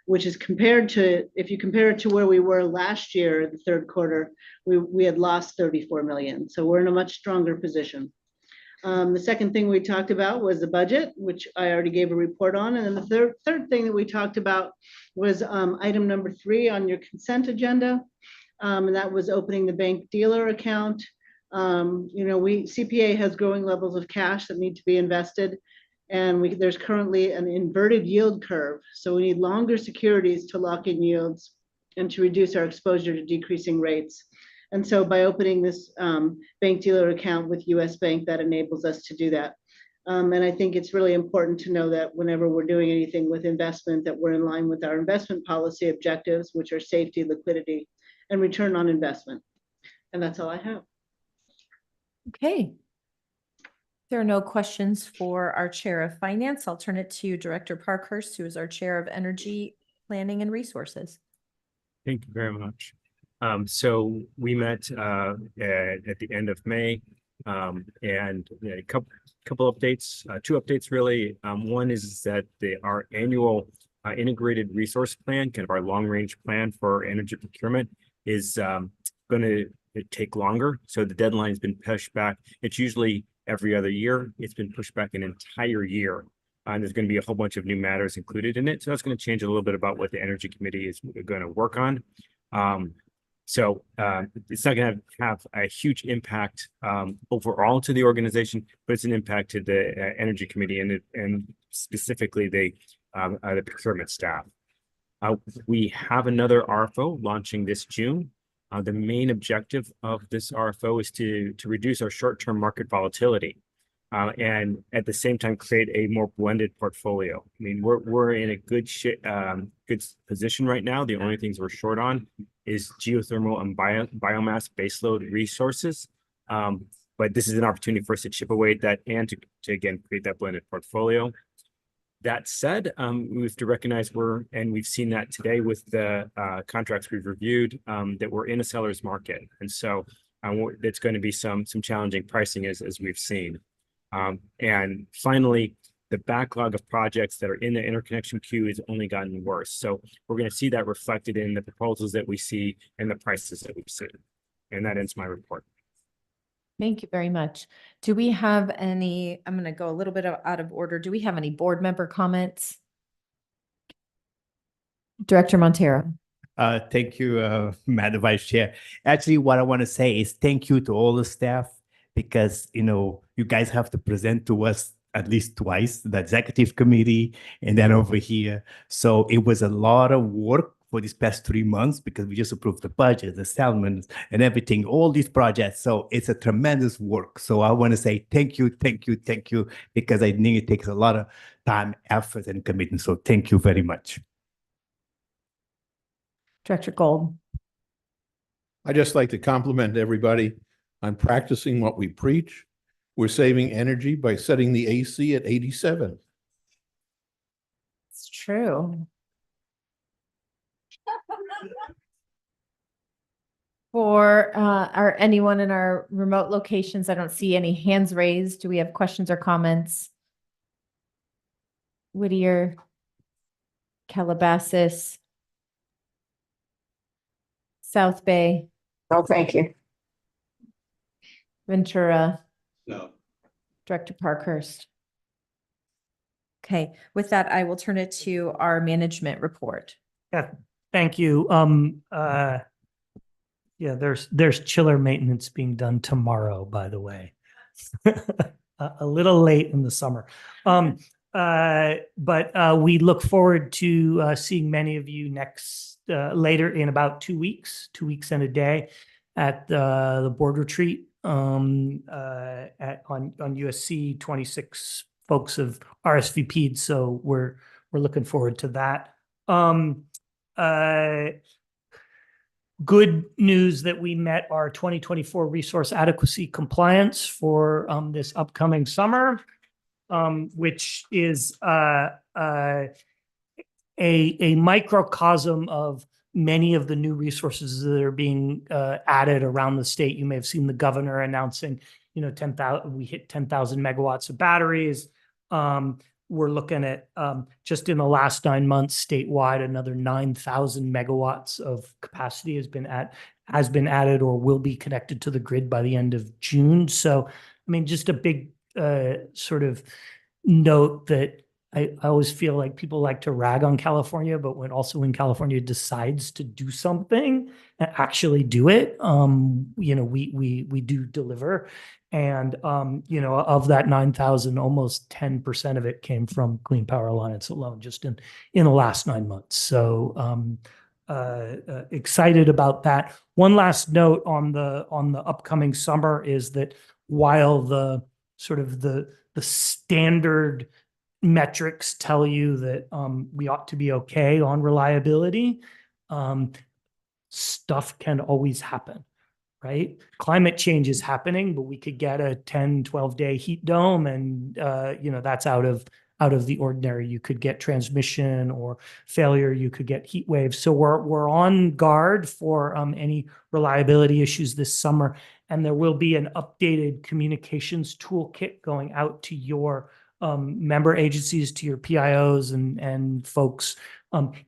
which is compared to, if you compare it to where we were last year, the third quarter, we had lost 34 million. So we're in a much stronger position. The second thing we talked about was the budget, which I already gave a report on. And then the third thing that we talked about was item number 3 on your consent agenda. And that was opening the bank dealer account. CPA has growing levels of cash that need to be invested. And there's currently an inverted yield curve. So we need longer securities to lock in yields and to reduce our exposure to decreasing rates. And so by opening this bank dealer account with US Bank, that enables us to do that. And I think it's really important to know that whenever we're doing anything with investment, that we're in line with our investment policy objectives, which are safety, liquidity, and return on investment. And that's all I have. Okay. There are no questions for our Chair of Finance. I'll turn it to Director Parkhurst, who is our Chair of Energy Planning and Resources. Thank you very much. So we met at the end of May, and a couple updates, 2 updates really. One is that our annual integrated resource plan, kind of our long range plan for energy procurement, is going to take longer. So the deadline has been pushed back. It's usually every other year. It's been pushed back an entire year. And there's going to be a whole bunch of new matters included in it. So that's going to change a little bit about what the Energy Committee is going to work on. So it's not going to have a huge impact overall to the organization, but it's an impact to the Energy Committee and specifically the procurement staff. We have another RFO launching this June. The main objective of this RFO is to reduce our short-term market volatility and at the same time create a more blended portfolio. I mean, we're in a good position right now. The only things we're short on is geothermal and biomass baseload resources. But this is an opportunity for us to chip away at that and to again create that blended portfolio. That said, we have to recognize we've seen that today with the contracts we've reviewed, that we're in a seller's market. And so it's going to be some challenging pricing as we've seen. And finally, the backlog of projects that are in the interconnection queue has only gotten worse. So we're going to see that reflected in the proposals that we see and the prices that we've seen. And that ends my report. Thank you very much. Do we have any, I'm going to go a little bit out of order. Do we have any board member comments? Director Montero. Thank you, Madam Vice Chair. Actually, what I want to say is thank you to all the staff because, you guys have to present to us at least twice, the executive committee and then over here. So it was a lot of work for these past 3 months because we just approved the budget, the settlements and everything, all these projects. So it's a tremendous work. So I want to say thank you, because I think it takes a lot of time, effort and commitment. So thank you very much. Director Gold. I just like to compliment everybody on practicing what we preach. We're saving energy by setting the AC at 87. It's true. For anyone in our remote locations, I don't see any hands raised. Do we have questions or comments? Whittier, Calabasas, South Bay, No, thank you. Ventura, No. Director Parkhurst. Okay, with that, I will turn it to our management report. Yeah, thank you. Yeah, there's chiller maintenance being done tomorrow, by the way. A little late in the summer. But we look forward to seeing many of you later in about 2 weeks, 2 weeks and a day at the board retreat on USC. 26 folks have RSVP'd, so we're looking forward to that. Good news that we met our 2024 resource adequacy compliance for this upcoming summer, which is a microcosm of many of the new resources that are being added around the state. You may have seen the governor announcing, 10,000, we hit 10,000 megawatts of batteries. We're looking at just in the last 9 months statewide, another 9,000 megawatts of capacity has been added or will be connected to the grid by the end of June. So, I mean, just a big sort of note that I always feel like people like to rag on California, but when California decides to do something and actually do it, we do deliver. And, of that 9,000, almost 10% of it came from Clean Power Alliance alone, just in the last 9 months. So excited about that. One last note on the upcoming summer is that while the sort of the standard metrics tell you that we ought to be okay on reliability, stuff can always happen. Right? Climate change is happening, but we could get a 10, 12-day heat dome and, that's out of the ordinary. You could get transmission or failure. You could get heat waves. So we're on guard for any reliability issues this summer. And there will be an updated communications toolkit going out to your member agencies, to your PIOs and folks,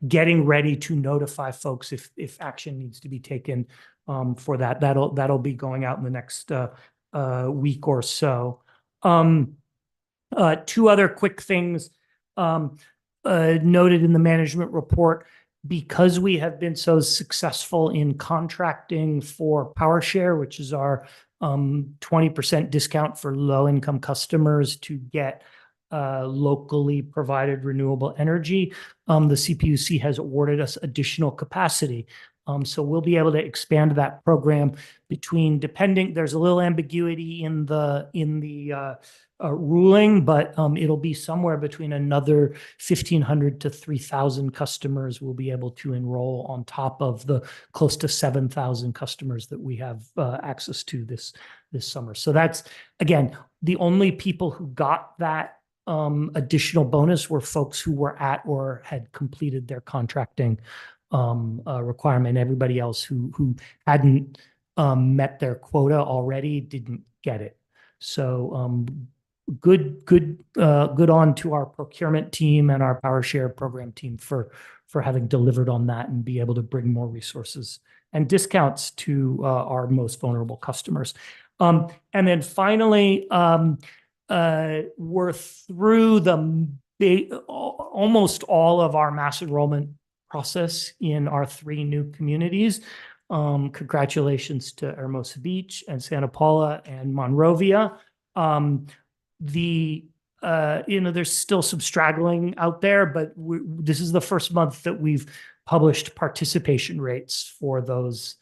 getting ready to notify folks if action needs to be taken for that. That'll be going out in the next week or so. Two other quick things noted in the management report. Because we have been so successful in contracting for PowerShare, which is our 20% discount for low-income customers to get locally provided renewable energy, the CPUC has awarded us additional capacity. So we'll be able to expand that program there's a little ambiguity in the ruling, but it'll be somewhere between another 1,500 to 3,000 customers will be able to enroll on top of the close to 7,000 customers that we have access to this summer. So that's, again, the only people who got that additional bonus were folks who were at or had completed their contracting requirement. Everybody else who hadn't met their quota already didn't get it. So good on to our procurement team and our PowerShare program team for having delivered on that and be able to bring more resources and discounts to our most vulnerable customers. And then finally, we're through almost all of our mass enrollment process in our 3 new communities. Congratulations to Hermosa Beach and Santa Paula and Monrovia. There's still some straggling out there, but this is the first month that we've published participation rates for those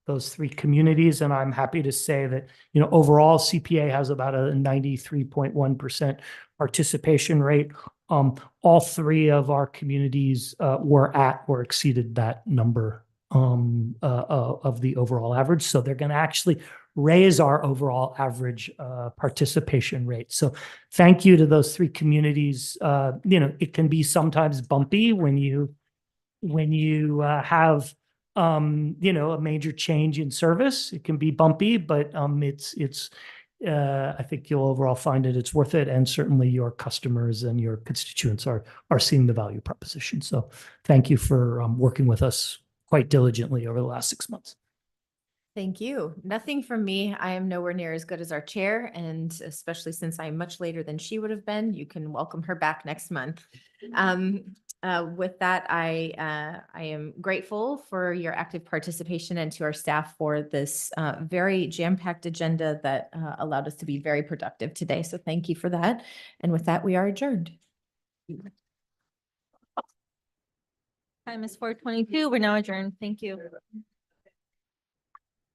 3 communities. And I'm happy to say that, overall CPA has about a 93.1% participation rate. All 3 of our communities were at or exceeded that number of the overall average. So they're going to actually raise our overall average participation rate. So thank you to those three communities. It can be sometimes bumpy when you have a major change in service. It can be bumpy, but I think you'll overall find it's worth it, and certainly your customers and your constituents are seeing the value proposition. So thank you for working with us quite diligently over the last 6 months. Thank you. Nothing from me. I am nowhere near as good as our chair, and especially since I'm much later than she would have been, you can welcome her back next month. With that, I am grateful for your active participation and to our staff for this very jam-packed agenda that allowed us to be very productive today. So thank you for that. And with that, we are adjourned. Time is 4:22. We're now adjourned. Thank you.